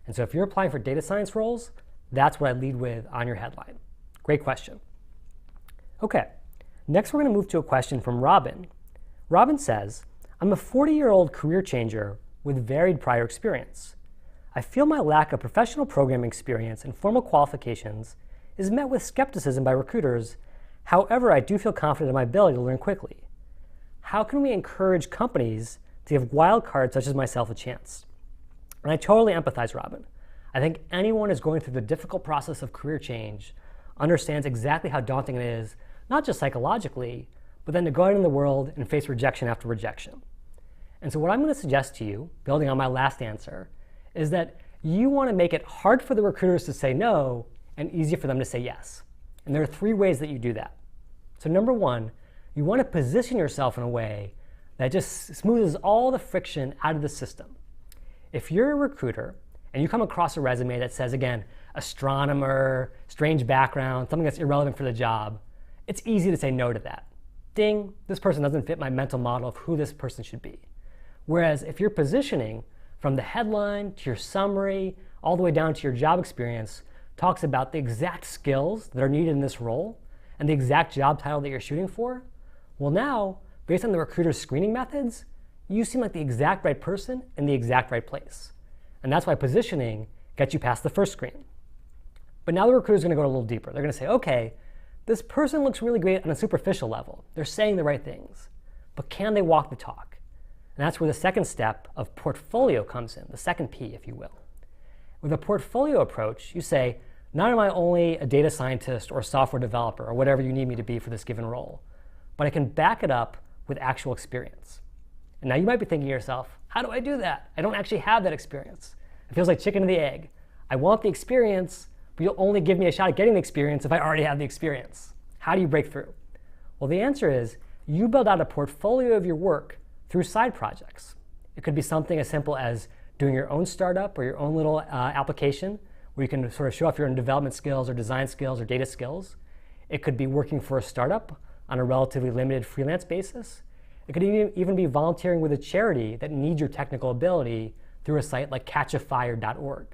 And so if you're applying for data science roles, that's what I lead with on your headline. Great question. Okay, next we're going to move to a question from Robin. Robin says, I'm a 40-year-old career changer with varied prior experience. I feel my lack of professional programming experience and formal qualifications is met with skepticism by recruiters. However, I do feel confident in my ability to learn quickly. How can we encourage companies to give wild cards such as myself a chance? And I totally empathize, Robin. I think anyone who's going through the difficult process of career change understands exactly how daunting it is, not just psychologically, but then to go out in the world and face rejection after rejection. And so what I'm going to suggest to you, building on my last answer, is that you want to make it hard for the recruiters to say no and easier for them to say yes. And there are 3 ways that you do that. So number 1, you want to position yourself in a way that just smooths all the friction out of the system. If you're a recruiter and you come across a resume that says, again, astronomer, strange background, something that's irrelevant for the job, it's easy to say no to that. Ding, this person doesn't fit my mental model of who this person should be. Whereas if you're positioning from the headline to your summary, all the way down to your job experience, talks about the exact skills that are needed in this role and the exact job title that you're shooting for, well now, based on the recruiter's screening methods, you seem like the exact right person in the exact right place. And that's why positioning gets you past the first screen. But now the recruiter's going to go a little deeper. They're going to say, okay, this person looks really great on a superficial level. They're saying the right things. But can they walk the talk? And that's where the second step of portfolio comes in, the second P, if you will. With a portfolio approach, you say, not am I only a data scientist or a software developer or whatever you need me to be for this given role, but I can back it up with actual experience. And now you might be thinking to yourself, how do I do that? I don't actually have that experience. It feels like chicken and the egg. I want the experience, but you'll only give me a shot at getting the experience if I already have the experience. How do you break through? Well, the answer is you build out a portfolio of your work through side projects. It could be something as simple as doing your own startup or your own little application where you can sort of show off your own development skills or design skills or data skills. It could be working for a startup on a relatively limited freelance basis. It could even be volunteering with a charity that needs your technical ability through a site like catchafire.org.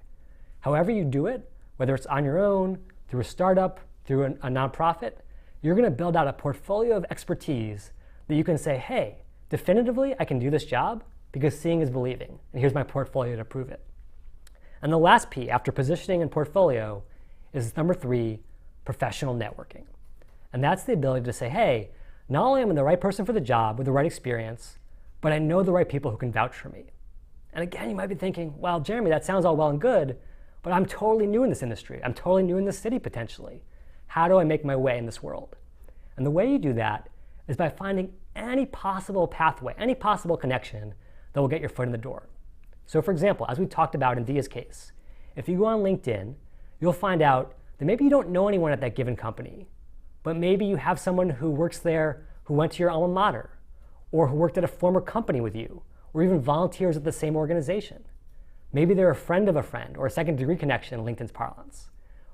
However you do it, whether it's on your own, through a startup, through a nonprofit, you're going to build out a portfolio of expertise that you can say, hey, definitively I can do this job because seeing is believing, and here's my portfolio to prove it. And the last P after positioning and portfolio is number 3, professional networking. And that's the ability to say, hey, not only am I the right person for the job with the right experience, but I know the right people who can vouch for me. And again, you might be thinking, well, Jeremy, that sounds all well and good, but I'm totally new in this industry. I'm totally new in this city potentially. How do I make my way in this world? And the way you do that is by finding any possible pathway, any possible connection that will get your foot in the door. So for example, as we talked about in Dia's case, if you go on LinkedIn, you'll find out that maybe you don't know anyone at that given company, but maybe you have someone who works there who went to your alma mater, or who worked at a former company with you, or even volunteers at the same organization. Maybe they're a friend of a friend, or a second degree connection in LinkedIn's parlance.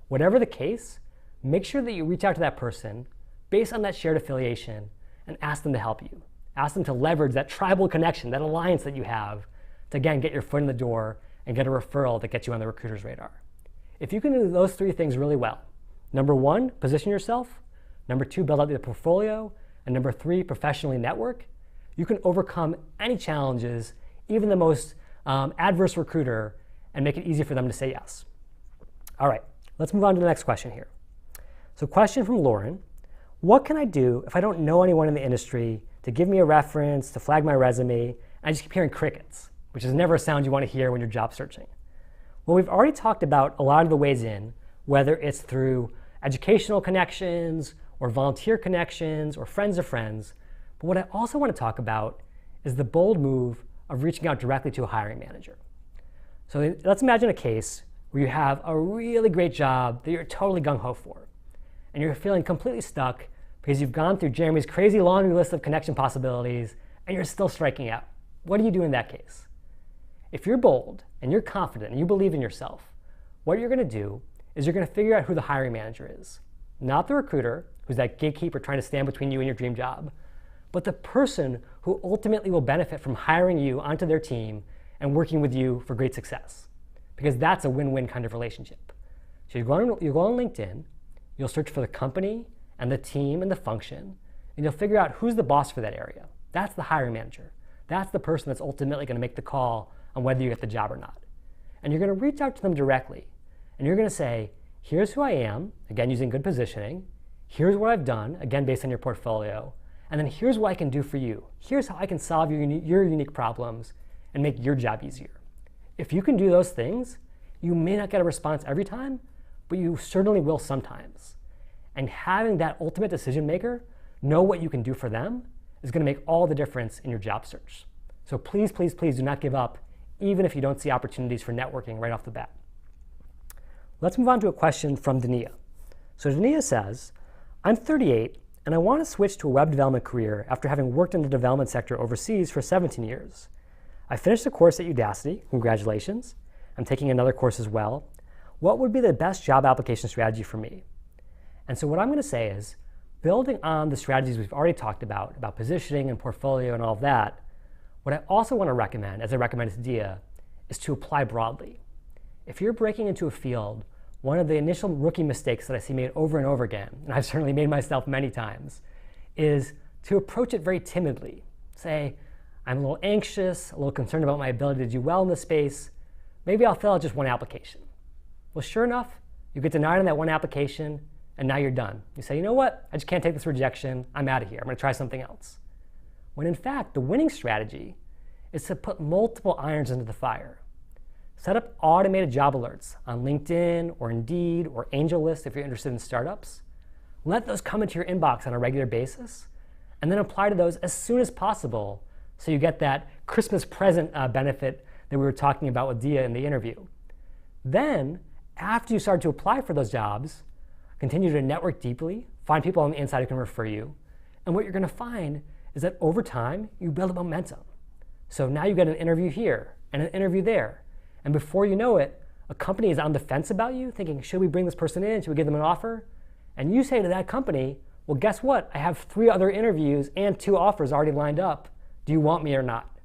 Whatever the case, make sure that you reach out to that person based on that shared affiliation and ask them to help you. Ask them to leverage that tribal connection, that alliance that you have, to again get your foot in the door and get a referral that gets you on the recruiter's radar. If you can do those 3 things really well, number 1, position yourself, number 2, build out the portfolio, and number 3, professionally network, you can overcome any challenges, even the most adverse recruiter, and make it easy for them to say yes. All right, let's move on to the next question here. So question from Lauren, what can I do if I don't know anyone in the industry to give me a reference, to flag my resume, and I just keep hearing crickets, which is never a sound you want to hear when you're job searching? Well, we've already talked about a lot of the ways in, whether it's through educational connections, or volunteer connections, or friends of friends. But what I also want to talk about is the bold move of reaching out directly to a hiring manager. So let's imagine a case where you have a really great job that you're totally gung-ho for, and you're feeling completely stuck because you've gone through Jeremy's crazy laundry list of connection possibilities, and you're still striking out. What do you do in that case? If you're bold, and you're confident, and you believe in yourself, what you're going to do is you're going to figure out who the hiring manager is. Not the recruiter, who's that gatekeeper trying to stand between you and your dream job, but the person who ultimately will benefit from hiring you onto their team and working with you for great success. Because that's a win-win kind of relationship. So you go on LinkedIn, you'll search for the company and the team and the function, and you'll figure out who's the boss for that area. That's the hiring manager. That's the person that's ultimately going to make the call on whether you get the job or not. And you're going to reach out to them directly, and you're going to say, here's who I am, again using good positioning, here's what I've done, again based on your portfolio, and then here's what I can do for you. Here's how I can solve your unique problems and make your job easier. If you can do those things, you may not get a response every time, but you certainly will sometimes. And having that ultimate decision maker know what you can do for them is going to make all the difference in your job search. So please, please, please do not give up, even if you don't see opportunities for networking right off the bat. Let's move on to a question from Dania. So Dania says, I'm 38 and I want to switch to a web development career after having worked in the development sector overseas for 17 years. I finished a course at Udacity, congratulations. I'm taking another course as well. What would be the best job application strategy for me? And so what I'm going to say is, building on the strategies we've already talked about positioning and portfolio and all of that, what I also want to recommend, as I recommended to Dia, is to apply broadly. If you're breaking into a field, one of the initial rookie mistakes that I see made over and over again, and I've certainly made myself many times, is to approach it very timidly. Say, I'm a little anxious, a little concerned about my ability to do well in this space. Maybe I'll fill out just one application. Well, sure enough, you get denied on that one application, and now you're done. You say, you know what? I just can't take this rejection. I'm out of here. I'm going to try something else. When in fact, the winning strategy is to put multiple irons into the fire. Set up automated job alerts on LinkedIn or Indeed or AngelList if you're interested in startups. Let those come into your inbox on a regular basis, and then apply to those as soon as possible so you get that Christmas present benefit that we were talking about with Dia in the interview. Then, After you start to apply for those jobs, continue to network deeply, find people on the inside who can refer you. And what you're going to find is that over time, you build a momentum. So now you get an interview here and an interview there. And before you know it, a company is on the fence about you, thinking, should we bring this person in? Should we give them an offer? And you say to that company, well, guess what? I have 3 other interviews and 2 offers already lined up. Do you want me or not?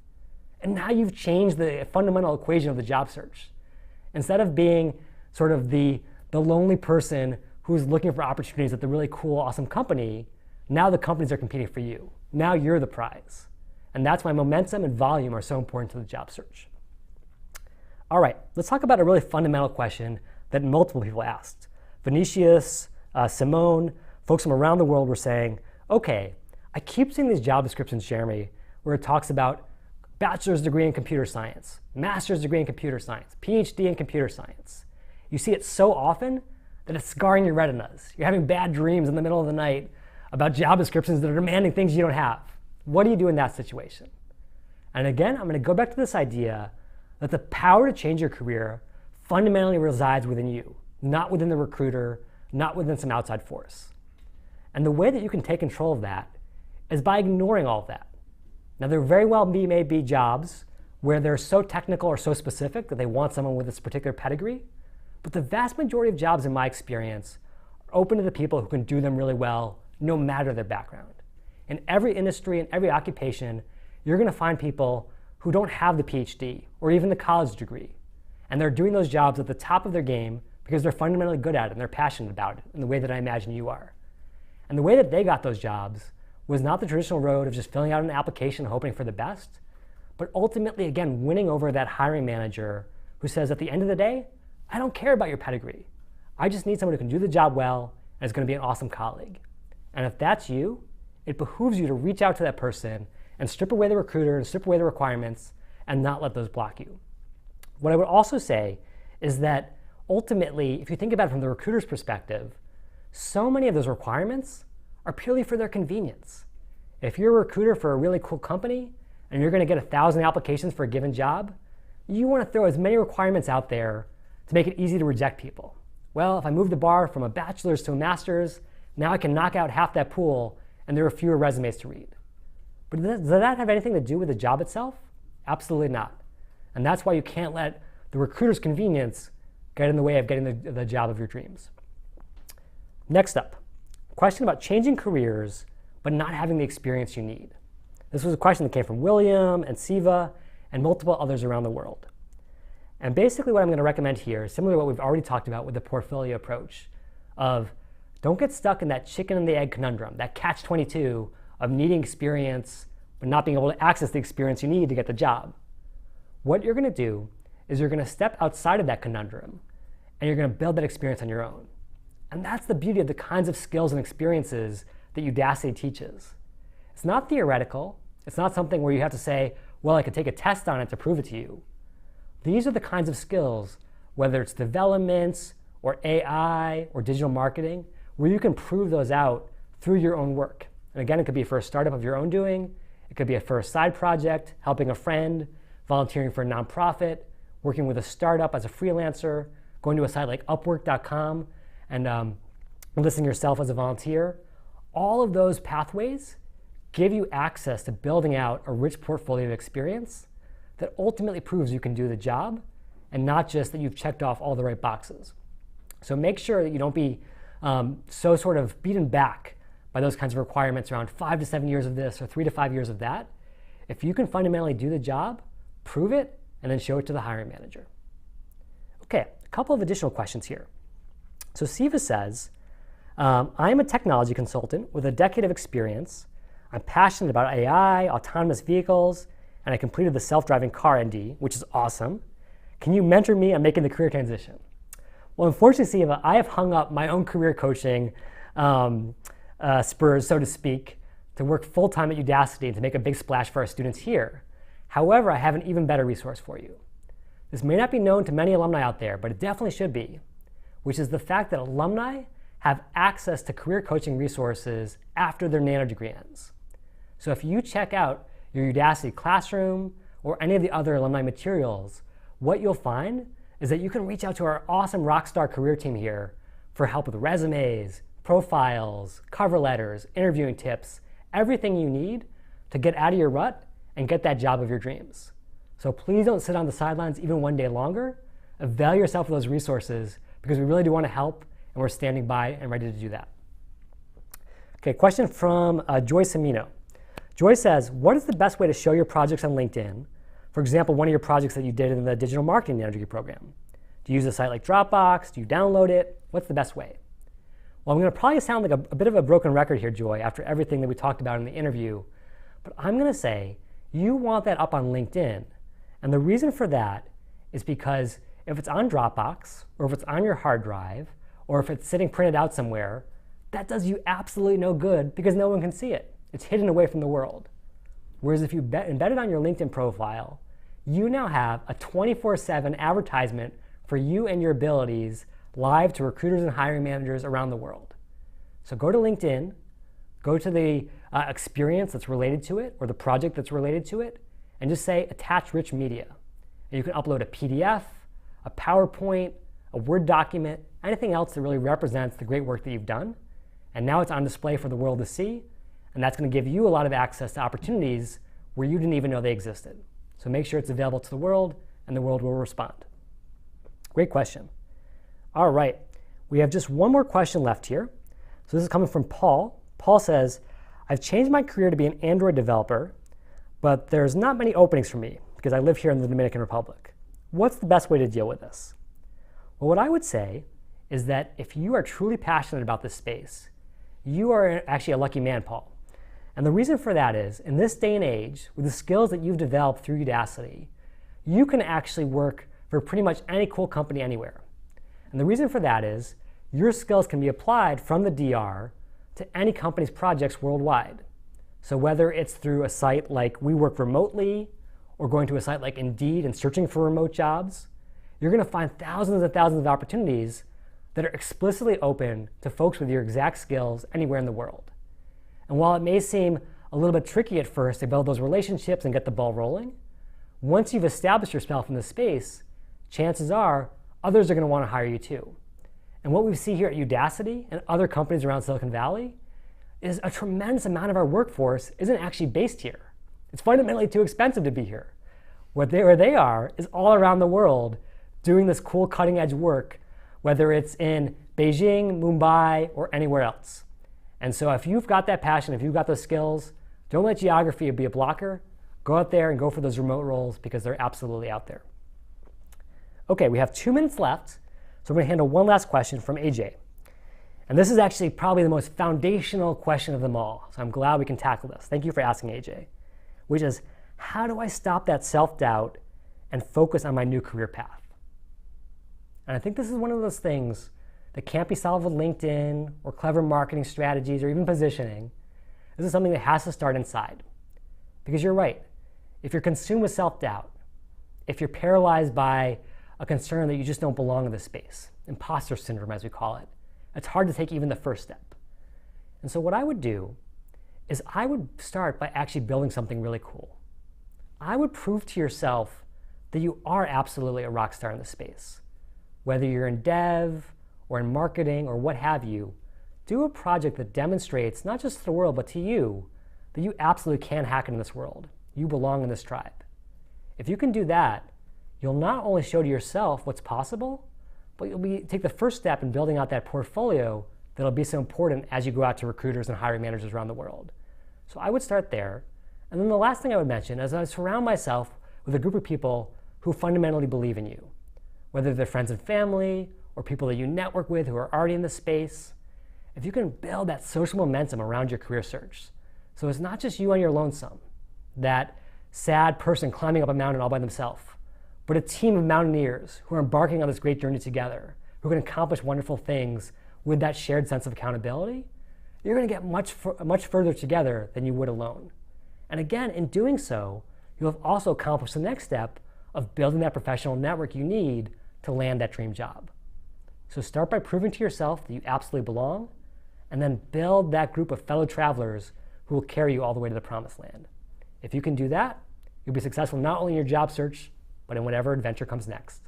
And now you've changed the fundamental equation of the job search. Instead of being sort of the lonely person who's looking for opportunities at the really cool, awesome company, now the companies are competing for you. Now you're the prize. And that's why momentum and volume are so important to the job search. All right, let's talk about a really fundamental question that multiple people asked. Vinicius, Simone, folks from around the world were saying, okay, I keep seeing these job descriptions, Jeremy, where it talks about bachelor's degree in computer science, master's degree in computer science, PhD in computer science. You see it so often that it's scarring your retinas. You're having bad dreams in the middle of the night about job descriptions that are demanding things you don't have. What do you do in that situation? And again, I'm going to go back to this idea that the power to change your career fundamentally resides within you, not within the recruiter, not within some outside force. And the way that you can take control of that is by ignoring all of that. Now, there very well may be jobs where they're so technical or so specific that they want someone with this particular pedigree, but the vast majority of jobs, in my experience, are open to the people who can do them really well, no matter their background. In every industry, in every occupation, you're going to find people who don't have the PhD or even the college degree, and they're doing those jobs at the top of their game because they're fundamentally good at it and they're passionate about it in the way that I imagine you are. And the way that they got those jobs was not the traditional road of just filling out an application and hoping for the best, but ultimately, again, winning over that hiring manager who says, at the end of the day, I don't care about your pedigree. I just need someone who can do the job well and is going to be an awesome colleague. And if that's you, it behooves you to reach out to that person and strip away the recruiter and strip away the requirements and not let those block you. What I would also say is that ultimately, if you think about it from the recruiter's perspective, so many of those requirements are purely for their convenience. If you're a recruiter for a really cool company and you're going to get 1,000 applications for a given job, you want to throw as many requirements out there to make it easy to reject people. Well, if I move the bar from a bachelor's to a master's, now I can knock out half that pool and there are fewer resumes to read. But does that have anything to do with the job itself? Absolutely not. And that's why you can't let the recruiter's convenience get in the way of getting the job of your dreams. Next up, question about changing careers but not having the experience you need. This was a question that came from William and Siva and multiple others around the world. And basically what I'm going to recommend here is similar to what we've already talked about with the portfolio approach of don't get stuck in that chicken and the egg conundrum, that catch-22 of needing experience but not being able to access the experience you need to get the job. What you're going to do is you're going to step outside of that conundrum and you're going to build that experience on your own. And that's the beauty of the kinds of skills and experiences that Udacity teaches. It's not theoretical. It's not something where you have to say, well, I could take a test on it to prove it to you. These are the kinds of skills, whether it's developments or AI or digital marketing, where you can prove those out through your own work. And again, it could be for a startup of your own doing. It could be for a side project, helping a friend, volunteering for a nonprofit, working with a startup as a freelancer, going to a site like Upwork.com and listing yourself as a volunteer. All of those pathways give you access to building out a rich portfolio of experience that ultimately proves you can do the job and not just that you've checked off all the right boxes. So make sure that you don't be so sort of beaten back by those kinds of requirements around 5 to 7 years of this or 3 to 5 years of that. If you can fundamentally do the job, prove it, and then show it to the hiring manager. Okay, a couple of additional questions here. So Siva says, I am a technology consultant with a decade of experience. I'm passionate about AI, autonomous vehicles, and I completed the self-driving car ND, which is awesome. Can you mentor me on making the career transition? Well, unfortunately, Siva, I have hung up my own career coaching spurs, so to speak, to work full-time at Udacity and to make a big splash for our students here. However, I have an even better resource for you. This may not be known to many alumni out there, but it definitely should be, which is the fact that alumni have access to career coaching resources after their nano degree ends. So if you check out your Udacity classroom or any of the other alumni materials, what you'll find is that you can reach out to our awesome Rockstar career team here for help with resumes, profiles, cover letters, interviewing tips, everything you need to get out of your rut and get that job of your dreams. So please don't sit on the sidelines even one day longer. Avail yourself of those resources because we really do want to help and we're standing by and ready to do that. Okay, question from Joyce Amino. Joyce says, what is the best way to show your projects on LinkedIn? For example, one of your projects that you did in the digital marketing nanodegree program. Do you use a site like Dropbox? Do you download it? What's the best way? Well, I'm going to probably sound like a bit of a broken record here, Joy, after everything that we talked about in the interview. But I'm going to say you want that up on LinkedIn. And the reason for that is because if it's on Dropbox, or if it's on your hard drive, or if it's sitting printed out somewhere, that does you absolutely no good because no one can see it. It's hidden away from the world. Whereas if you embed it on your LinkedIn profile, you now have a 24/7 advertisement for you and your abilities live to recruiters and hiring managers around the world. So go to LinkedIn, go to the experience that's related to it or the project that's related to it, and just say attach rich media. And you can upload a PDF, a PowerPoint, a Word document, anything else that really represents the great work that you've done. And now it's on display for the world to see, and that's going to give you a lot of access to opportunities where you didn't even know they existed. So make sure it's available to the world, and the world will respond. Great question. All right, we have just one more question left here. So this is coming from Paul. Paul says, I've changed my career to be an Android developer, but there's not many openings for me because I live here in the Dominican Republic. What's the best way to deal with this? Well, what I would say is that if you are truly passionate about this space, you are actually a lucky man, Paul. And the reason for that is, in this day and age, with the skills that you've developed through Udacity, you can actually work for pretty much any cool company anywhere. And the reason for that is, your skills can be applied from the DR to any company's projects worldwide. So whether it's through a site like We Work Remotely, or going to a site like Indeed and searching for remote jobs, you're going to find thousands and thousands of opportunities that are explicitly open to folks with your exact skills anywhere in the world. And while it may seem a little bit tricky at first to build those relationships and get the ball rolling, once you've established yourself in this space, chances are others are going to want to hire you too. And what we see here at Udacity and other companies around Silicon Valley is a tremendous amount of our workforce isn't actually based here. It's fundamentally too expensive to be here. Where they are is all around the world doing this cool cutting edge work, whether it's in Beijing, Mumbai, or anywhere else. And so if you've got that passion, if you've got those skills, don't let geography be a blocker. Go out there and go for those remote roles because they're absolutely out there. Okay, we have 2 minutes left, so I'm going to handle one last question from AJ. And this is actually probably the most foundational question of them all, so I'm glad we can tackle this. Thank you for asking, AJ, which is, how do I stop that self-doubt and focus on my new career path? And I think this is one of those things that can't be solved with LinkedIn or clever marketing strategies or even positioning. This is something that has to start inside. Because you're right. If you're consumed with self-doubt, if you're paralyzed by a concern that you just don't belong in this space, imposter syndrome as we call it, it's hard to take even the first step. And so what I would do is I would start by actually building something really cool. I would prove to yourself that you are absolutely a rock star in this space. Whether you're in dev or in marketing or what have you, do a project that demonstrates not just to the world but to you that you absolutely can hack in this world. You belong in this tribe. If you can do that, you'll not only show to yourself what's possible, but you'll take the first step in building out that portfolio that'll be so important as you go out to recruiters and hiring managers around the world. So I would start there. And then the last thing I would mention is I surround myself with a group of people who fundamentally believe in you, whether they're friends and family or people that you network with who are already in the space. If you can build that social momentum around your career search, so it's not just you on your lonesome, that sad person climbing up a mountain all by themselves, but a team of mountaineers who are embarking on this great journey together, who can accomplish wonderful things with that shared sense of accountability, you're going to get much further together than you would alone. And again, in doing so, you'll have also accomplished the next step of building that professional network you need to land that dream job. So start by proving to yourself that you absolutely belong, and then build that group of fellow travelers who will carry you all the way to the promised land. If you can do that, you'll be successful not only in your job search, but in whatever adventure comes next.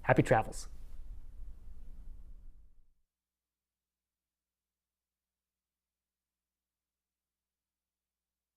Happy travels.